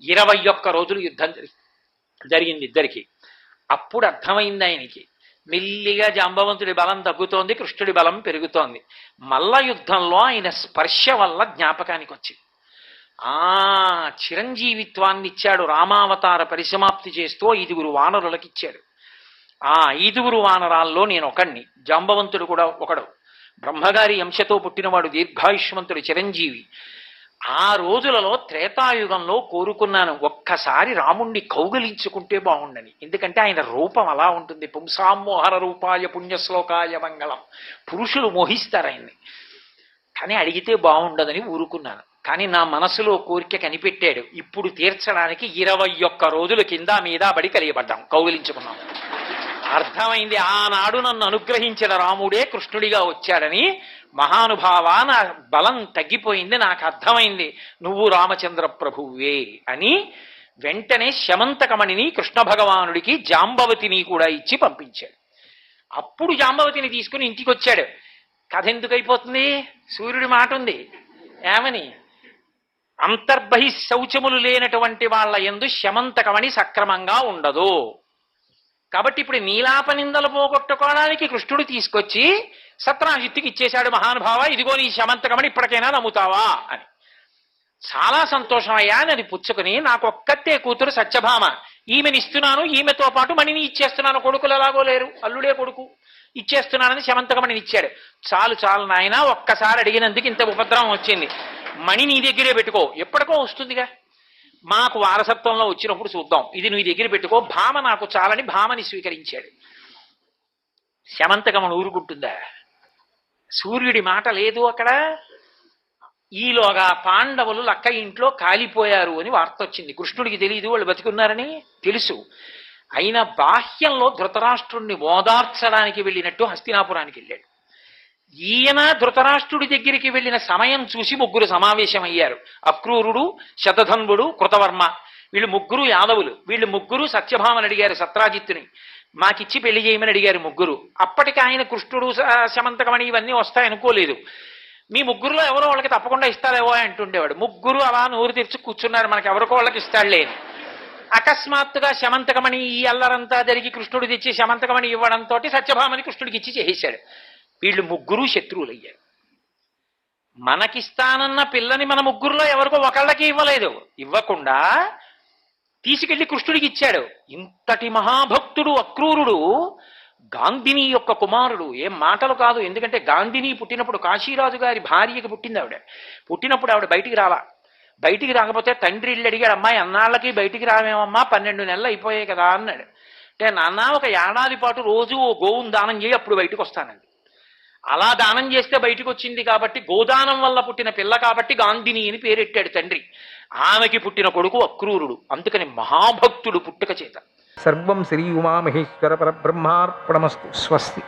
21 రోజులు యుద్ధం జరిగింది ఇద్దరికి. అప్పుడు అర్థమైంది ఆయనకి. మెల్లిగా జాంబవంతుడి బలం తగ్గుతోంది, కృష్ణుడి బలం పెరుగుతోంది. మల్ల యుద్ధంలో ఆయన స్పర్శ వల్ల జ్ఞాపకానికి వచ్చింది. చిరంజీవిత్వాన్ని ఇచ్చాడు. రామావతార పరిసమాప్తి చేస్తూ 5 వానరులకు ఇచ్చాడు. 5 వానరాల్లో నేను ఒకడిని, జాంబవంతుడు కూడా ఒకడు. బ్రహ్మగారి అంశతో పుట్టినవాడు, దీర్ఘాయుష్మంతుడు, చిరంజీవి. ఆ రోజులలో త్రేతాయుగంలో కోరుకున్నాను, ఒక్కసారి రాముణ్ణి కౌగిలించుకుంటే బాగుండని. ఎందుకంటే ఆయన రూపం అలా ఉంటుంది. పుంసామోహర రూపాయ పుణ్యశ్లోకాయ మంగళం. పురుషులు మోహిస్తారు ఆయన్ని. కానీ అడిగితే బాగుండదని ఊరుకున్నాను. కానీ నా మనసులో కోరిక కనిపెట్టాడు. ఇప్పుడు తీర్చడానికి 21 రోజుల కింద మీద బడి కలియబడ్డాం, కౌగిలించుకున్నాం. అర్థమైంది, ఆనాడు నన్ను అనుగ్రహించిన రాముడే కృష్ణుడిగా వచ్చాడని. మహానుభావ, నా బలం తగ్గిపోయింది, నాకు అర్థమైంది నువ్వు రామచంద్ర ప్రభువే అని. వెంటనే శమంతకమణిని కృష్ణ భగవానుడికి జాంబవతిని కూడా ఇచ్చి పంపించాడు. అప్పుడు జాంబవతిని తీసుకుని ఇంటికి వచ్చాడు. కథ ఎందుకు అయిపోతుంది? సూర్యుడి మాట ఉంది ఏమని, అంతర్బహి శౌచములు లేనటువంటి వాళ్ళ యందు శమంతకమణి సక్రమంగా ఉండదు. కాబట్టి ఇప్పుడు నీలాపనిందలు పోగొట్టుకోవడానికి కృష్ణుడు తీసుకొచ్చి సత్రాజిత్తుకి ఇచ్చేశాడు. మహానుభావ, ఇదిగో నీ శమంతకమని, ఇప్పటికైనా నమ్ముతావా అని. చాలా సంతోషం అయ్యా అని అది పుచ్చుకుని, నాకు ఒక్కతే కూతురు సత్యభామ, ఈమెని ఇస్తున్నాను, ఈమెతో పాటు మణిని ఇచ్చేస్తున్నాను. కొడుకులు ఎలాగో లేరు, అల్లుడే కొడుకు, ఇచ్చేస్తున్నానని శమంతకమణిని ఇచ్చాడు. చాలు చాలు నాయన, ఒక్కసారి అడిగినందుకు ఇంత ఉపద్రవం వచ్చింది, మణి నీ దగ్గరే పెట్టుకో, ఎప్పటికో వస్తుందిగా, మాకు వారసత్వంలో వచ్చినప్పుడు చూద్దాం, ఇది నీ దగ్గర పెట్టుకో, భామ నాకు చాలని భామని స్వీకరించాడు. శమంతకమణి ఊరుకుంటుందా? సూర్యుడి మాట లేదు అక్కడ. ఈలోగా పాండవులు లక్క ఇంట్లో కాలిపోయారు అని వార్త వచ్చింది. కృష్ణుడికి తెలియదు వాళ్ళు బతికున్నారని, తెలుసు. అయినా బాహ్యంలో ధృతరాష్ట్రుణ్ణి ఓదార్చడానికి వెళ్ళినట్టు హస్తినాపురానికి వెళ్ళాడు. ఈయన ధృతరాష్ట్రుడి దగ్గరికి వెళ్ళిన సమయం చూసి 3 సమావేశమయ్యారు. అక్రూరుడు, శతధన్వుడు, కృతవర్మ. వీళ్ళు 3 యాదవులు. వీళ్ళు 3 సత్యభామని అడిగారు, సత్రాజిత్తుని మాకిచ్చి పెళ్లి చేయమని అడిగారు 3. అప్పటికి ఆయన కృష్ణుడు, శమంతకమణి ఇవన్నీ వస్తాయనుకోలేదు. మీ 3లో ఎవరో వాళ్ళకి తప్పకుండా ఇస్తారేవో అంటుండేవాడు. 3 అలా నోరు తెరిచి కూర్చున్నారు, మనకి ఎవరికో వాళ్ళకి ఇస్తాడులే. అకస్మాత్తుగా శమంతకమణి ఈ అల్లరంతా జరిగి కృష్ణుడు తెచ్చి శమంతకమణి ఇవ్వడంతో సత్యభామని కృష్ణుడికి ఇచ్చి చేసేశాడు. వీళ్ళు 3 శత్రువులయ్యారు. మనకిస్తానన్న పిల్లని మన 3లో ఎవరికో ఒకళ్ళకి ఇవ్వలేదు. ఇవ్వకుండా తీసుకెళ్లి కృష్ణుడికి ఇచ్చాడు. ఇంతటి మహాభక్తుడు అక్రూరుడు గాంధిని యొక్క కుమారుడు. ఏం మాటలు కాదు. ఎందుకంటే గాంధిని పుట్టినప్పుడు కాశీరాజు గారి భార్యకి పుట్టింది ఆవిడ. పుట్టినప్పుడు ఆవిడ బయటికి రాలా. బయటికి రాకపోతే తండ్రి ఇల్లు అడిగాడు, అమ్మాయి అన్నాళ్ళకి బయటికి రావేమమ్మా, 12 నెలలు అయిపోయాయి కదా అన్నాడు. అంటే నాన్న, ఒక ఏడాది పాటు రోజు ఓ గోవును దానం చేయి, అప్పుడు బయటకు వస్తానండి. అలా దానం చేస్తే బయటకు వచ్చింది కాబట్టి, గోదానం వల్ల పుట్టిన పిల్ల కాబట్టి గాంధిని అని పేరెట్టాడు తండ్రి. ఆమెకి పుట్టిన కొడుకు అక్రూరుడు. అందుకని మహాభక్తుడు పుట్టుక చేత. సర్వం శ్రీ ఉమామహేశ్వర పరబ్రహ్మార్పణమస్తు. స్వస్తి.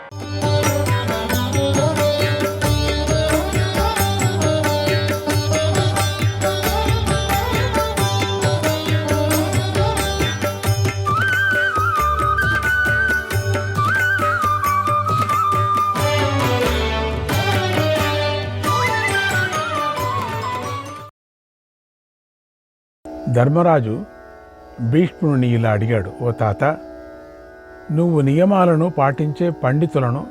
ధర్మరాజు భీష్ముడిని ఇలా అడిగాడు, ఓ తాత, నువ్వు నియమాలను పాటించే పండితులను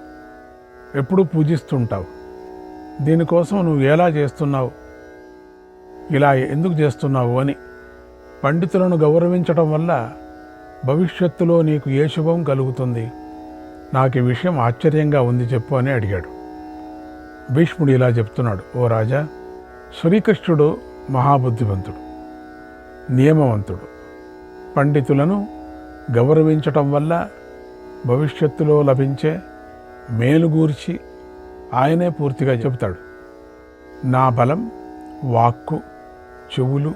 ఎప్పుడు పూజిస్తుంటావు? దీనికోసం నువ్వు ఎలా చేస్తున్నావు, ఇలా ఎందుకు చేస్తున్నావు అని. పండితులను గౌరవించడం వల్ల భవిష్యత్తులో నీకు ఏ శుభం కలుగుతుంది? నాకు ఈ విషయం ఆశ్చర్యంగా ఉంది, చెప్పు అని అడిగాడు. భీష్ముడు ఇలా చెప్తున్నాడు, ఓ రాజా, శ్రీకృష్ణుడు మహాబుద్ధివంతుడు, నియమవంతుడు. పండితులను గౌరవించటం వల్ల భవిష్యత్తులో లభించే మేలు గూర్చి ఆయనే పూర్తిగా చెబుతాడు. నా బలం వాక్కు, చెవులు,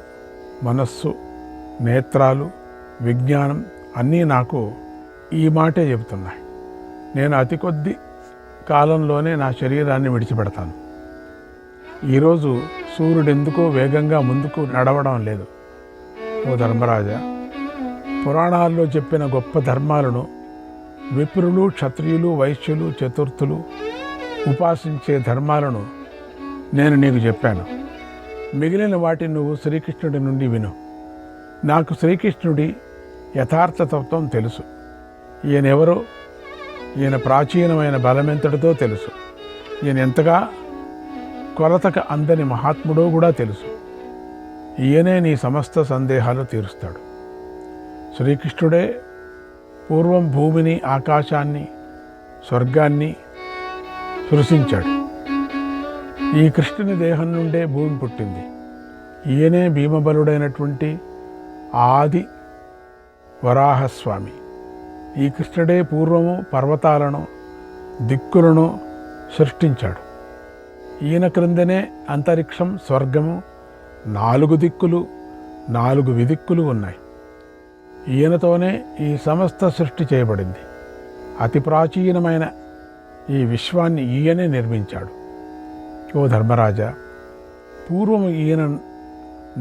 మనస్సు, నేత్రాలు, విజ్ఞానం అన్నీ నాకు ఈ మాటే చెబుతున్నాయి. నేను అతి కొద్ది కాలంలోనే నా శరీరాన్ని విడిచిపెడతాను. ఈరోజు సూర్యుడు ఎందుకో వేగంగా ముందుకు నడవడం లేదు. ఓ ధర్మరాజా, పురాణాల్లో చెప్పిన గొప్ప ధర్మాలను విప్రులు, క్షత్రియులు, వైశ్యులు, చతుర్థులు ఉపాసించే ధర్మాలను నేను నీకు చెప్పాను. మిగిలిన వాటిని నువ్వు శ్రీకృష్ణుడి నుండి విను. నాకు శ్రీకృష్ణుడి యథార్థతత్వం తెలుసు. ఈయనెవరో, ఈయన ప్రాచీనమైన బలమెంతటితో తెలుసు. ఈయన ఎంతగా కొలతక అందని మహాత్ముడో కూడా తెలుసు. ఈయనే నీ సమస్త సందేహాలు తీరుస్తాడు. శ్రీకృష్ణుడే పూర్వం భూమిని, ఆకాశాన్ని, స్వర్గాన్ని సృష్టించాడు. ఈ కృష్ణుని దేహం నుండే భూమి పుట్టింది. ఈయనే భీమబలుడైనటువంటి ఆది వరాహస్వామి. ఈ కృష్ణుడే పూర్వము పర్వతాలను, దిక్కులను సృష్టించాడు. ఈయన క్రిందనే అంతరిక్షం, స్వర్గము, 4 దిక్కులు, 4 విదిక్కులు ఉన్నాయి. ఈయనతోనే ఈ సమస్త సృష్టి చేయబడింది. అతి ప్రాచీనమైన ఈ విశ్వాన్ని ఈయనే నిర్మించాడు. ఓ ధర్మరాజా, పూర్వము ఈయన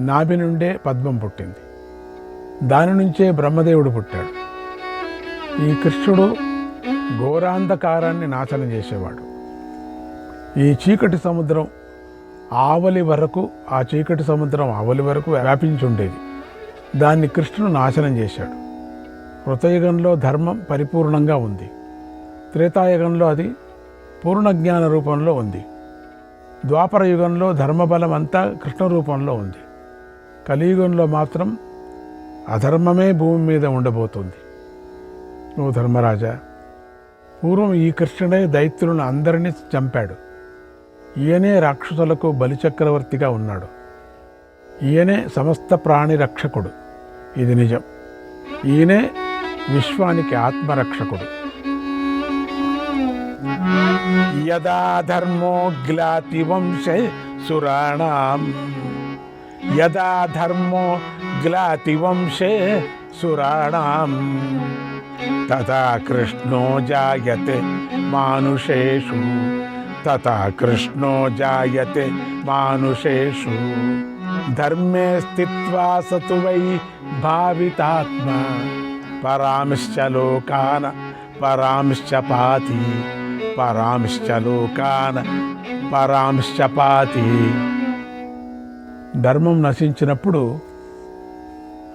నాభి నుండే పద్మం పుట్టింది. దాని నుంచే బ్రహ్మదేవుడు పుట్టాడు. ఈ కృష్ణుడు ఘోరాంధకారాన్ని నాశనం చేసేవాడు. ఈ చీకటి సముద్రం ఆవలి వరకు, ఆ చీకటి సముద్రం ఆవలి వరకు వ్యాపించుండేది. దాన్ని కృష్ణుడు నాశనం చేశాడు. కృతయుగంలో ధర్మం పరిపూర్ణంగా ఉంది. త్రేతాయుగంలో అది పూర్ణజ్ఞాన రూపంలో ఉంది. ద్వాపర యుగంలో ధర్మబలం అంతా కృష్ణ రూపంలో ఉంది. కలియుగంలో మాత్రం అధర్మమే భూమి మీద ఉండబోతుంది. ఓ ధర్మరాజా, పూర్వం ఈ కృష్ణుడే దైత్యులను అందరినీ చంపాడు. ఈయనే రాక్షసులకు బలిచక్రవర్తిగా ఉన్నాడు. ఈయనే సమస్త ప్రాణి రక్షకుడు. ఇది నిజం. ఈయనే విశ్వానికి ఆత్మరక్షకుడు. యదా ధర్మో గ్లాతి వంశే సురాణాం, యదా ధర్మో గ్లాతి వంశే సురాణాం, తథా కృష్ణో జాయతే మానుషేషు, తథా కృష్ణో జాయతే మానుషేషు. ధర్మే స్థిత్వా సతు వై భావితాత్మ, పరాంశ్చ లోకాన పరాంశ్చ పాతి, పరాంశ్చ లోకాన పరాంశ్చ పాతి. ధర్మం నశించినప్పుడు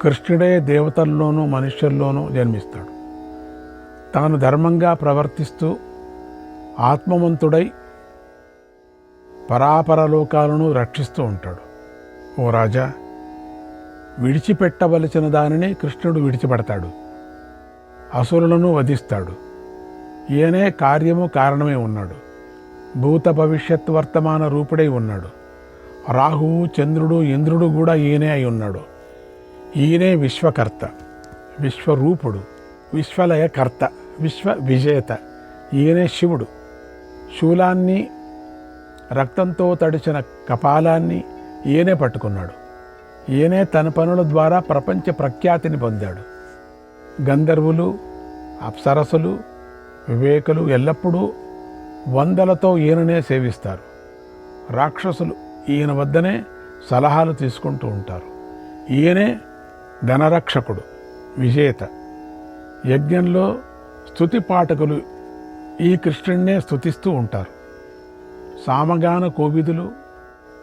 కృష్ణుడే దేవతల్లోనూ మనుష్యుల్లోనూ జన్మిస్తాడు. తాను ధర్మంగా ప్రవర్తిస్తూ ఆత్మవంతుడై పరాపరలోకాలను రక్షిస్తూ ఉంటాడు. ఓ రాజా, విడిచిపెట్టవలసిన దానిని కృష్ణుడు విడిచిపెడతాడు. అసురులను వధిస్తాడు. ఈయనే కార్యము కారణమై ఉన్నాడు. భూత భవిష్యత్ వర్తమాన రూపుడై ఉన్నాడు. రాహువు, చంద్రుడు, ఇంద్రుడు కూడా ఈయనే అయి ఉన్నాడు. ఈయనే విశ్వకర్త, విశ్వరూపుడు, విశ్వలయకర్త, విశ్వ విజేత. ఈయనే శివుడు. శూలాన్ని, రక్తంతో తడిచిన కపాలాన్ని ఈయనే పట్టుకున్నాడు. ఈయనే తన పనుల ద్వారా ప్రపంచ ప్రఖ్యాతిని పొందాడు. గంధర్వులు, అప్సరసులు, వివేకులు ఎల్లప్పుడూ వందలతో ఈయననే సేవిస్తారు. రాక్షసులు ఈయన వద్దనే సలహాలు తీసుకుంటూ ఉంటారు. ఈయనే ధనరక్షకుడు, విజేత. యజ్ఞంలో స్తుతి పాఠకులు ఈ కృష్ణుడినే స్తుతిస్తూ ఉంటారు. సామగాన కోవిదులు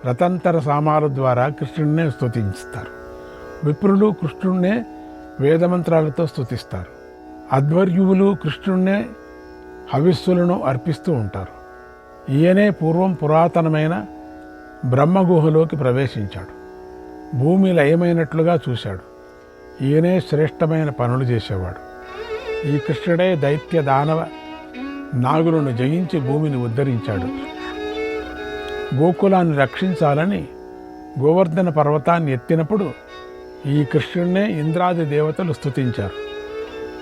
రతంతర సామాల ద్వారా కృష్ణుడినే స్తుతిస్తారు. విప్రులు కృష్ణుడినే వేదమంత్రాలతో స్తుతిస్తారు. అధ్వర్యువులు కృష్ణుడినే హవిస్సులను అర్పిస్తూ ఉంటారు. ఈయనే పూర్వం పురాతనమైన బ్రహ్మగుహలోకి ప్రవేశించాడు. భూమి లయమైనట్లుగా చూశాడు. ఈయనే శ్రేష్టమైన పనులు చేసేవాడు. ఈ కృష్ణుడే దైత్య దానవ నాగులను జయించి భూమిని ఉద్ధరించాడు. గోకులాన్ని రక్షించాలని గోవర్ధన పర్వతాన్ని ఎత్తినప్పుడు ఈ కృష్ణుడినే ఇంద్రాది దేవతలు స్తుతించారు.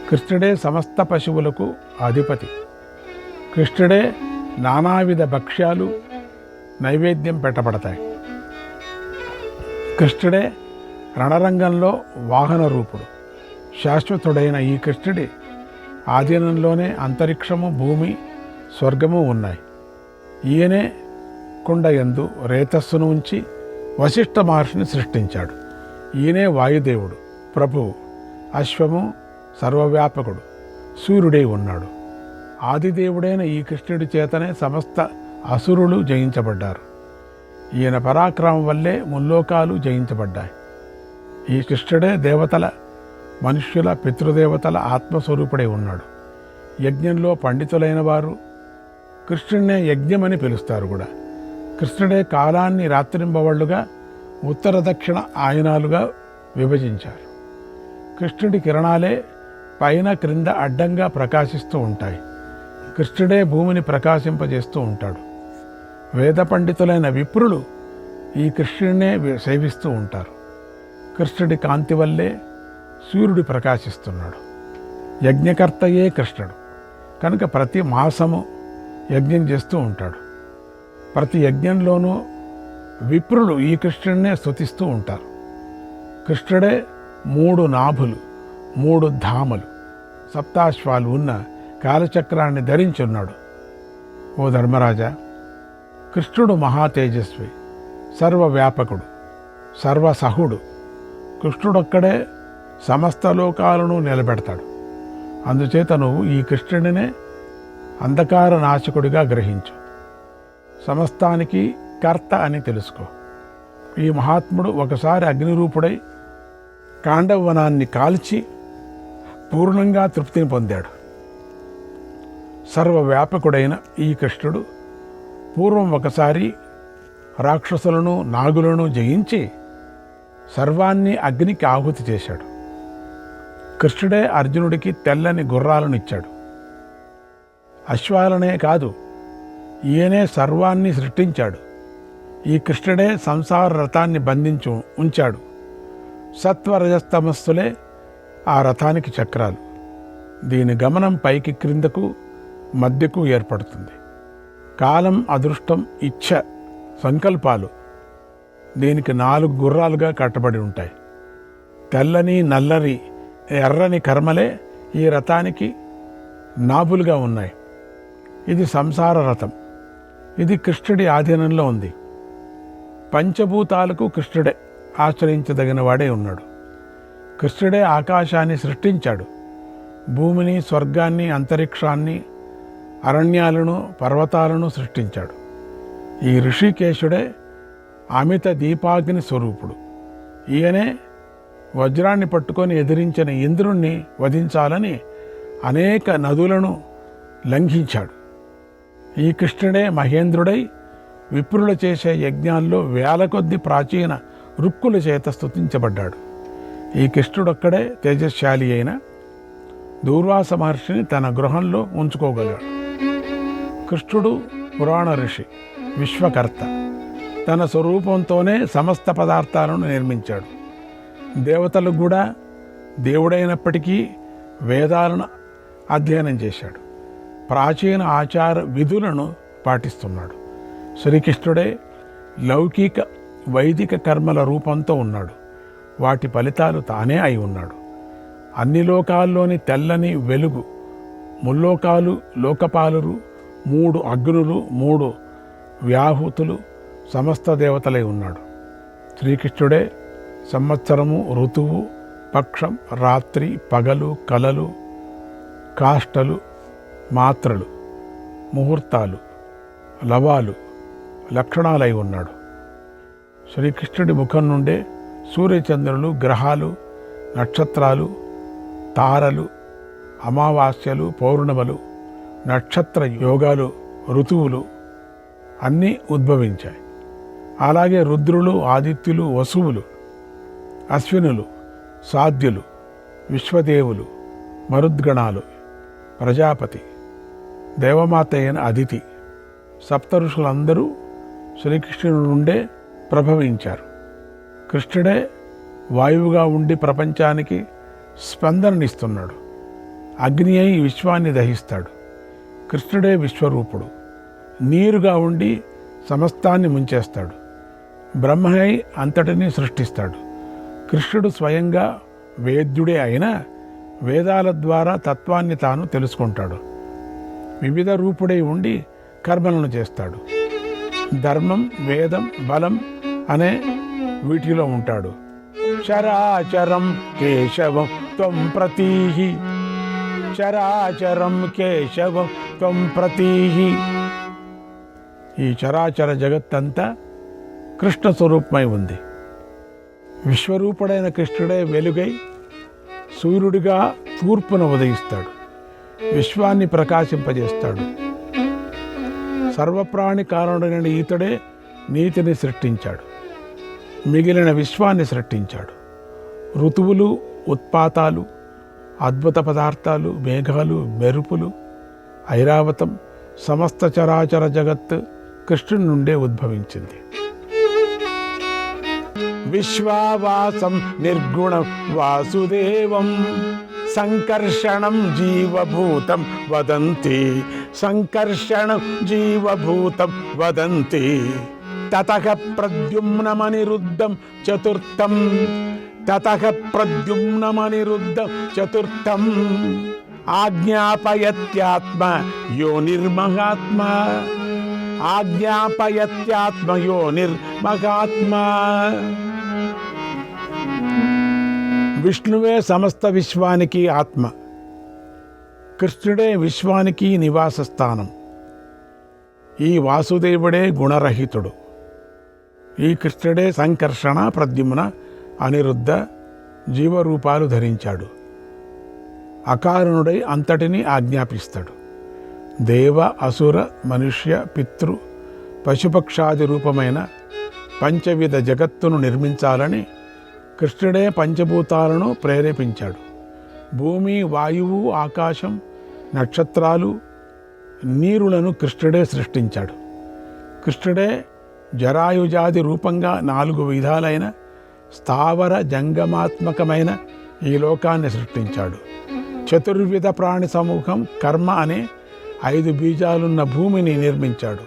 కృష్ణుడే సమస్త పశువులకు అధిపతి. కృష్ణుడే నానావిధ భక్ష్యాలు నైవేద్యం పెట్టబడతాయి. కృష్ణుడే రణరంగంలో వాహన రూపుడు. శాశ్వతుడైన ఈ కృష్ణుడి ఆధీనంలోనే అంతరిక్షము, భూమి, స్వర్గము ఉన్నాయి. ఈయనే కుండయందు రేతస్సును ఉంచి వశిష్ఠ మహర్షిని సృష్టించాడు. ఈయనే వాయుదేవుడు, ప్రభువు, అశ్వము, సర్వవ్యాపకుడు, సూర్యుడై ఉన్నాడు. ఆదిదేవుడైన ఈ కృష్ణుడి చేతనే సమస్త అసురులు జయించబడ్డారు. ఈయన పరాక్రమం వల్లే ముల్లోకాలు జయించబడ్డాయి. ఈ కృష్ణుడే దేవతల, మనుష్యుల, పితృదేవతల ఆత్మస్వరూపుడై ఉన్నాడు. యజ్ఞంలో పండితులైన వారు కృష్ణుడినే యజ్ఞమని పిలుస్తారు కూడా. కృష్ణుడే కాలాన్ని రాత్రింబవళ్లుగా, ఉత్తర దక్షిణ ఆయనాలుగా విభజించారు. కృష్ణుడి కిరణాలే పైన క్రింద అడ్డంగా ప్రకాశిస్తూ ఉంటాయి. కృష్ణుడే భూమిని ప్రకాశింపజేస్తూ ఉంటాడు. వేద పండితులైన విప్రులు ఈ కృష్ణుడినే సేవిస్తూ ఉంటారు. కృష్ణుడి కాంతి వల్లే సూర్యుడు ప్రకాశిస్తున్నాడు. యజ్ఞకర్తయే కృష్ణుడు కనుక ప్రతి మాసము యజ్ఞం చేస్తూ ఉంటాడు. ప్రతి యజ్ఞంలోనూ విప్రులు ఈ కృష్ణుడినే స్తుతిస్తూ ఉంటారు. కృష్ణుడే 3 నాభులు, 3 ధామలు, సప్తాశ్వాలు ఉన్న కాలచక్రాన్ని ధరించున్నాడు. ఓ ధర్మరాజా, కృష్ణుడు మహాతేజస్వి, సర్వవ్యాపకుడు, సర్వసహుడు. కృష్ణుడొక్కడే సమస్త లోకాలను నిలబెడతాడు. అందుచేత నువ్వు ఈ కృష్ణుడినే అంధకార నాశకుడిగా గ్రహించు. సమస్తానికి కర్త అని తెలుసుకో. ఈ మహాత్ముడు ఒకసారి అగ్నిరూపుడై కాండవనాన్ని కాల్చి పూర్ణంగా తృప్తిని పొందాడు. సర్వవ్యాపకుడైన ఈ కృష్ణుడు పూర్వం ఒకసారి రాక్షసులను, నాగులను జయించి సర్వాన్ని అగ్నికి ఆహుతి చేశాడు. కృష్ణుడే అర్జునుడికి తెల్లని గుర్రాలను ఇచ్చాడు. అశ్వాలనే కాదు, ఈయనే సర్వాన్ని సృష్టించాడు. ఈ కృష్ణుడే సంసార రథాన్ని బంధించి ఉంచాడు. సత్వరజస్తమస్సులే ఆ రథానికి చక్రాలు. దీని గమనం పైకి, క్రిందకు, మధ్యకు ఏర్పడుతుంది. కాలం, అదృష్టం, ఇచ్ఛ, సంకల్పాలు దీనికి 4 గుర్రాలుగా కట్టబడి ఉంటాయి. తెల్లని, నల్లని, ఎర్రని కర్మలే ఈ రథానికి నాభులుగా ఉన్నాయి. ఇది సంసార రథం. ఇది కృష్ణుడి ఆధీనంలో ఉంది. పంచభూతాలకు కృష్ణుడే ఆశ్రయించదగిన వాడే ఉన్నాడు. కృష్ణుడే ఆకాశాన్ని సృష్టించాడు. భూమిని, స్వర్గాన్ని, అంతరిక్షాన్ని, అరణ్యాలను, పర్వతాలను సృష్టించాడు. ఈ ఋషికేశుడే అమిత దీపాగ్ని స్వరూపుడు. ఈయనే వజ్రాన్ని పట్టుకొని ఎదిరించిన ఇంద్రుణ్ణి వధించాలని అనేక నదులను లంఘించాడు. ఈ కృష్ణుడే మహేంద్రుడై విప్రులు చేసే యజ్ఞాల్లో వేల కొద్ది ప్రాచీన రుక్కుల చేత స్తుతించబడ్డాడు. ఈ కృష్ణుడొక్కడే తేజశాలి అయిన దూర్వాస మహర్షిని తన గృహంలో ఉంచుకోగలడు. కృష్ణుడు పురాణ ఋషి, విశ్వకర్త. తన స్వరూపంతోనే సమస్త పదార్థాలను నిర్మించాడు. దేవతలకు కూడా దేవుడైనప్పటికీ వేదాలను అధ్యయనం చేశాడు. ప్రాచీన ఆచార విధులను పాటిస్తున్నాడు. శ్రీకృష్ణుడే లౌకిక, వైదిక కర్మల రూపంతో ఉన్నాడు. వాటి ఫలితాలు తానే అయి ఉన్నాడు. అన్ని లోకాల్లోని తెల్లని వెలుగు, ముల్లోకాలు, లోకపాలురు, 3 అగ్నులు, 3 వ్యాహుతులు, సమస్త దేవతలై ఉన్నాడు. శ్రీకృష్ణుడే సంవత్సరము, ఋతువు, పక్షం, రాత్రి, పగలు, కలలు, కాష్టలు, మాత్రలు, ముహూర్తాలు, లవాలు లక్షణాలై ఉన్నాడు. శ్రీకృష్ణుడి ముఖం నుండే సూర్యచంద్రులు, గ్రహాలు, నక్షత్రాలు, తారలు, అమావాస్యలు, పౌర్ణములు, నక్షత్ర యోగాలు, ఋతువులు అన్నీ ఉద్భవించాయి. అలాగే రుద్రులు, ఆదిత్యులు, వసువులు, అశ్వినులు, సాధ్యులు, విశ్వదేవులు, మరుద్గణాలు, ప్రజాపతి, దేవమాత అయిన అదితి, సప్తఋషులందరూ శ్రీకృష్ణుడి నుండే ప్రభవించారు. కృష్ణుడే వాయువుగా ఉండి ప్రపంచానికి స్పందననిస్తున్నాడు. అగ్ని అయి విశ్వాన్ని దహిస్తాడు. కృష్ణుడే విశ్వరూపుడు. నీరుగా ఉండి సమస్తాన్ని ముంచేస్తాడు. బ్రహ్మై అంతటినీ సృష్టిస్తాడు. కృష్ణుడు స్వయంగా వేద్యుడే అయినా వేదాల ద్వారా తత్వాన్ని తాను తెలుసుకుంటాడు. వివిధ రూపుడై ఉండి కర్మలను చేస్తాడు. ధర్మం, వేదం, బలం అనే వీటిలో ఉంటాడు. చరాచరం కేశవం త్వం ప్రతీహి, చరాచరం కేశవం త్వం ప్రతీహి. ఈ చరాచర జగత్తంతా కృష్ణ స్వరూపమై ఉంది. విశ్వరూపుడైన కృష్ణుడే వెలుగై సూర్యుడిగా తూర్పున ఉదయిస్తాడు. విశ్వాన్ని ప్రకాశింపజేస్తాడు. సర్వప్రాణి కారణుడైన ఈతడే నీతిని సృష్టించాడు. మిగిలిన విశ్వాన్ని సృష్టించాడు. ఋతువులు, ఉత్పాతాలు, అద్భుత పదార్థాలు, మేఘాలు, మెరుపులు, ఐరావతం, సమస్త చరాచర జగత్తు కృష్ణుడి నుండే ఉద్భవించింది. విశ్వావాసం నిర్గుణం వాసుదేవం సంకర్షణం జీవభూతం వదంతి, సంకర్షణం జీవభూతం వదంతి. తతః ప్రద్యుమ్నమనిరుద్ధం చతుర్థం, తతః ప్రద్యుమ్నమనిరుద్ధం చతుర్థం. ఆజ్ఞాపయత్యాత్మ యోనిర్మహాత్మ, ఆజ్ఞాపయత్యాత్మ యోనిర్మహాత్మ. విష్ణువే సమస్త విశ్వానికి ఆత్మ. కృష్ణుడే విశ్వానికి నివాస స్థానం. ఈ వాసుదేవుడే గుణరహితుడు. ఈ కృష్ణుడే సంకర్షణ, ప్రద్యుమ్న, అనిరుద్ధ జీవరూపాలు ధరించాడు. అకారణుడై అంతటినీ ఆజ్ఞాపిస్తాడు. దేవ, అసుర, మనుష్య, పితృ, పశుపక్షాది రూపమైన పంచవిధ జగత్తును నిర్మించాలని కృష్ణుడే పంచభూతాలను ప్రేరేపించాడు. భూమి, వాయువు, ఆకాశం, నక్షత్రాలు, నీరులను కృష్ణుడే సృష్టించాడు. కృష్ణుడే జరాయుజాది రూపంగా 4 విధాలైన స్థావర జంగమాత్మకమైన ఈ లోకాన్ని సృష్టించాడు. చతుర్విధ ప్రాణి సమూహం కర్మ అనే 5 బీజాలున్న భూమిని నిర్మించాడు.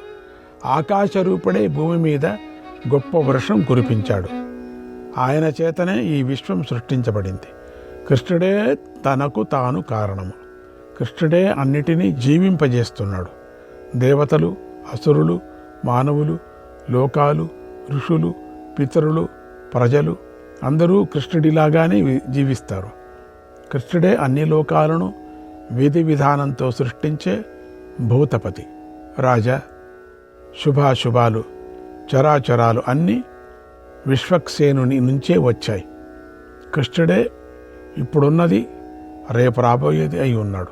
ఆకాశరూపుడే భూమి మీద గొప్ప వర్షం కురిపించాడు. ఆయన చేతనే ఈ విశ్వం సృష్టించబడింది. కృష్ణుడే తనకు తాను కారణము. కృష్ణుడే అన్నిటినీ జీవింపజేస్తున్నాడు. దేవతలు, అసురులు, మానవులు, లోకాలు, ఋషులు, పితరులు, ప్రజలు అందరూ కృష్ణుడిలాగానే జీవిస్తారు. కృష్ణుడే అన్ని లోకాలను విధి విధానంతో సృష్టించే భూతపతి. రాజా, శుభాశుభాలు, చరాచరాలు అన్నీ విశ్వక్సేనుని నుంచే వచ్చాయి. కృష్ణుడే ఇప్పుడున్నది, రేపు రాబోయేది అయి ఉన్నాడు.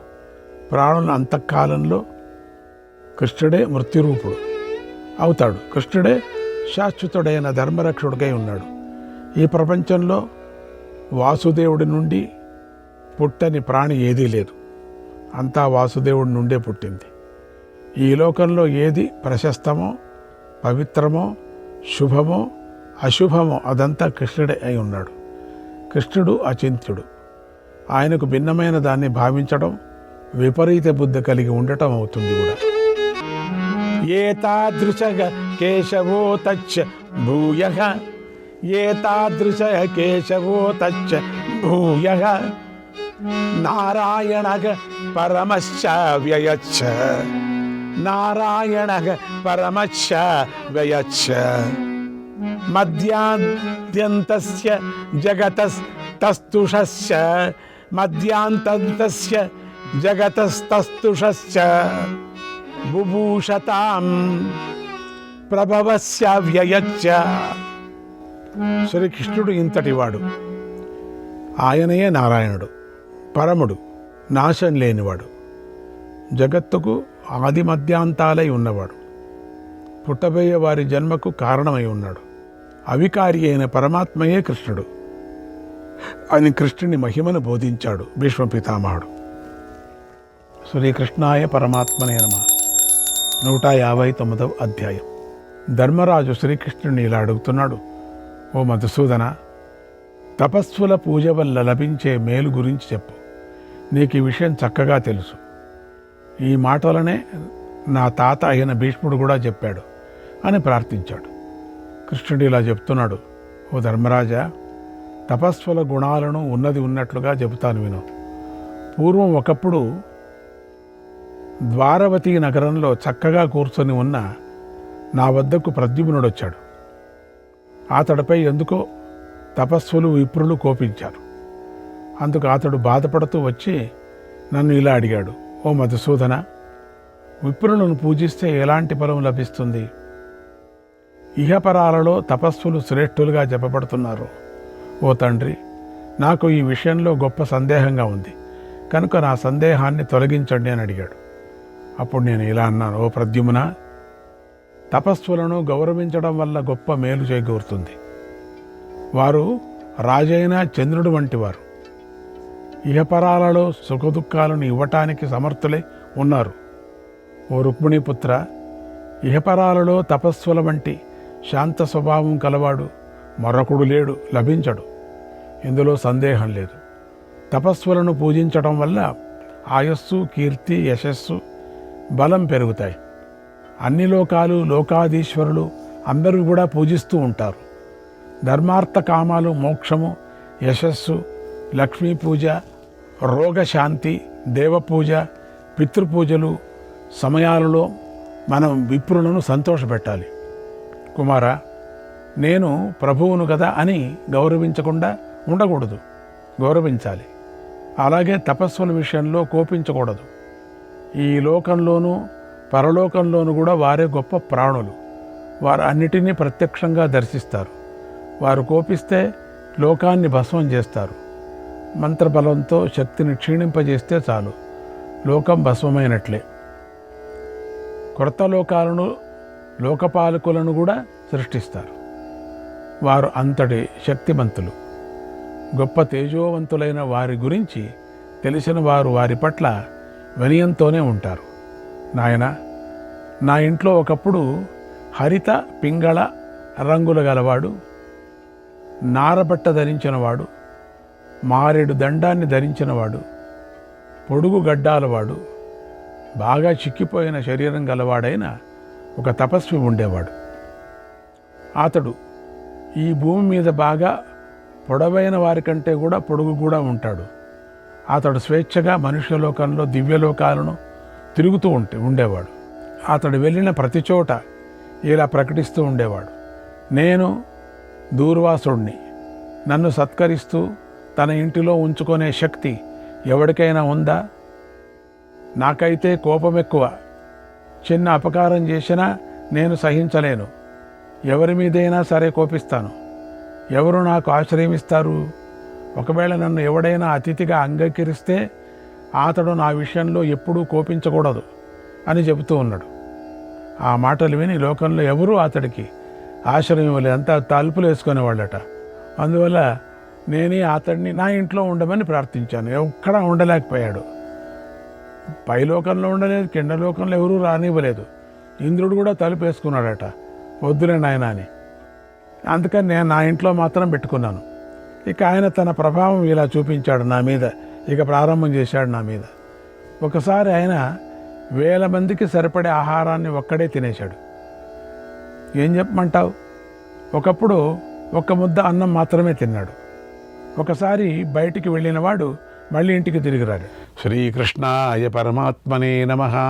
ప్రాణుల అంతఃకాలంలో కృష్ణుడే మృత్యురూపుడు అవుతాడు. కృష్ణుడే శాశ్వతుడైన ధర్మరక్షుడికై ఉన్నాడు. ఈ ప్రపంచంలో వాసుదేవుడి నుండి పుట్టని ప్రాణి ఏదీ లేదు. అంతా వాసుదేవుడి నుండే పుట్టింది. ఈ లోకంలో ఏది ప్రశస్తమో, పవిత్రమో, శుభమో, అశుభమో అదంతా కృష్ణుడే అయి ఉన్నాడు. కృష్ణుడు అచింత్యుడు. ఆయనకు భిన్నమైన దాన్ని భావించడం విపరీత బుద్ధి కలిగి ఉండటం అవుతుంది కూడా. ఏతాదృశః కేశవో తచ్చ భూయః, ఏతాదృశః కేశవో తచ్చ భూయః. నారాయణః పరమశ్చ వ్యయచ్చ, నారాయణః పరమశ్చ వ్యయచ్చ. మధ్యాంత్యంతస్య జగతస్తస్తుషస్య, మధ్యాంతంతస్య జగతస్తస్తుషస్య. బుభూషతాం ప్రభవస్య వ్యయచ్చ. శ్రీకృష్ణుడు ఇంతటివాడు. ఆయనయే నారాయణుడు, పరముడు, నాశం లేనివాడు, జగత్తుకు ఆది మధ్యాంతాలై ఉన్నవాడు, పుట్టబోయే వారి జన్మకు కారణమై ఉన్నాడు. అవికారి అయిన పరమాత్మయే కృష్ణుడు. ఆయన కృష్ణుని మహిమను బోధించాడు భీష్మ పితామహుడు. శ్రీకృష్ణాయ పరమాత్మనే నమః. 159వ అధ్యాయం. ధర్మరాజు శ్రీకృష్ణుని ఇలా అడుగుతున్నాడు. ఓ మధుసూదన, తపస్సుల పూజ వల్ల లభించే మేలు గురించి చెప్పు. నీకు ఈ విషయం చక్కగా తెలుసు. ఈ మాటలనే నా తాత అయిన భీష్ముడు కూడా చెప్పాడు అని ప్రార్థించాడు. కృష్ణుడు ఇలా చెప్తున్నాడు. ఓ ధర్మరాజా, తపస్సుల గుణాలను ఉన్నది ఉన్నట్లుగా చెబుతాను విను. పూర్వం ఒకప్పుడు ద్వారవతి నగరంలో చక్కగా కూర్చొని ఉన్న నా వద్దకు ప్రద్యుమ్నుడు వచ్చాడు. అతడిపై ఎందుకో తపస్సులు విప్రులు కోపించారు. అందుకు అతడు బాధపడుతూ వచ్చి నన్ను ఇలా అడిగాడు, ఓ మధుసూదన, విప్రులను పూజిస్తే ఎలాంటి ఫలం లభిస్తుంది? ఇహపరాలలో తపస్సులు శ్రేష్ఠులుగా చెప్పబడుతున్నారు. ఓ తండ్రి, నాకు ఈ విషయంలో గొప్ప సందేహంగా ఉంది కనుక నా సందేహాన్ని తొలగించండి అని అడిగాడు. అప్పుడు నేను ఇలా అన్నాను, ఓ ప్రద్యుమ్న, తపస్సులను గౌరవించడం వల్ల గొప్ప మేలు చేకూరుతుంది. వారు రాజైన చంద్రుడు వంటి వారు. ఇహపరాలలో సుఖదుఖాలను ఇవ్వటానికి సమర్థులై ఉన్నారు. ఓ రుక్మిణీపుత్ర, ఇహపరాలలో తపస్సుల వంటి శాంత స్వభావం కలవాడు మరొకడు లేడు, లభించడు. ఇందులో సందేహం లేదు. తపస్సులను పూజించడం వల్ల ఆయస్సు, కీర్తి, యశస్సు, బలం పెరుగుతాయి. అన్ని లోకాలు, లోకాధీశ్వరులు అందరూ కూడా పూజిస్తూ ఉంటారు. ధర్మార్థ కామాలు, మోక్షము, యశస్సు, లక్ష్మీ పూజ, రోగశాంతి, దేవపూజ, పితృపూజలు సమయాలలో మనం విప్రులను సంతోషపెట్టాలి. కుమార, నేను ప్రభువును కదా అని గౌరవించకుండా ఉండకూడదు, గౌరవించాలి. అలాగే తపస్సుల విషయంలో కోపించకూడదు. ఈ లోకంలోనూ పరలోకంలోనూ కూడా వారే గొప్ప ప్రాణులు. వారు అన్నిటినీ ప్రత్యక్షంగా దర్శిస్తారు. వారు కోపిస్తే లోకాన్ని భస్మం చేస్తారు. మంత్రబలంతో శక్తిని క్షీణింపజేస్తే చాలు, లోకం భస్మమైనట్లే. కొత్త లోకాలను, లోకపాలకులను కూడా సృష్టిస్తారు. వారు అంతటి శక్తిమంతులు. గొప్ప తేజోవంతులైన వారి గురించి తెలిసిన వారు వారి పట్ల వినయంతోనే ఉంటారు. నాయన, నా ఇంట్లో ఒకప్పుడు హరిత పింగళ రంగులు గలవాడు, నారబట్ట ధరించినవాడు, మారేడు దండాన్ని ధరించినవాడు, పొడుగు గడ్డాలవాడు, బాగా చిక్కిపోయిన శరీరం గలవాడైన ఒక తపస్వి ఉండేవాడు. అతడు ఈ భూమి మీద బాగా పొడవైన వారి కంటే కూడా పొడుగు కూడా ఉంటాడు. అతడు స్వేచ్ఛగా మనుష్యలోకంలో దివ్యలోకాలను తిరుగుతూ ఉండేవాడు. అతడు వెళ్ళిన ప్రతి చోట ఇలా ప్రకటిస్తూ ఉండేవాడు, నేను దూర్వాసుడిని. నన్ను సత్కరిస్తూ తన ఇంటిలో ఉంచుకునే శక్తి ఎవరికైనా ఉందా? నాకైతే కోపం ఎక్కువ. చిన్న అపకారం చేసినా నేను సహించలేను. ఎవరి మీదైనా సరే కోపిస్తాను. ఎవరు నాకు ఆశ్రయం ఇస్తారు? ఒకవేళ నన్ను ఎవడైనా అతిథిగా అంగీకరిస్తే అతడు నా విషయంలో ఎప్పుడూ కోపించకూడదు అని చెబుతూ ఉన్నాడు. ఆ మాటలు విని లోకంలో ఎవరూ అతడికి ఆశ్రయం ఇవ్వలేదు, అంతా తలుపులు వేసుకునేవాళ్ళట. అందువల్ల నేనే అతడిని నా ఇంట్లో ఉండమని ప్రార్థించాను. ఎక్కడా ఉండలేకపోయాడు. పైలోకంలో ఉండలేదు, కింద లోకంలో ఎవరూ రానివ్వలేదు. ఇంద్రుడు కూడా తలుపు వేసుకున్నాడట, వద్దులే నాయన అని. అందుకని నేను నా ఇంట్లో మాత్రం పెట్టుకున్నాను. ఇక ఆయన తన ప్రభావం ఇలా చూపించాడు నా మీద, ఇక ప్రారంభం చేశాడు నా మీద. ఒకసారి ఆయన 1000 మందికి సరిపడే ఆహారాన్ని ఒక్కడే తినేశాడు. ఏం చెప్పమంటావు? ఒకప్పుడు 1 ముద్ద అన్నం మాత్రమే తిన్నాడు. ఒకసారి బయటికి వెళ్ళిన వాడు మళ్ళీ ఇంటికి తిరిగి రాడు. శ్రీకృష్ణాయ పరమాత్మనే నమః.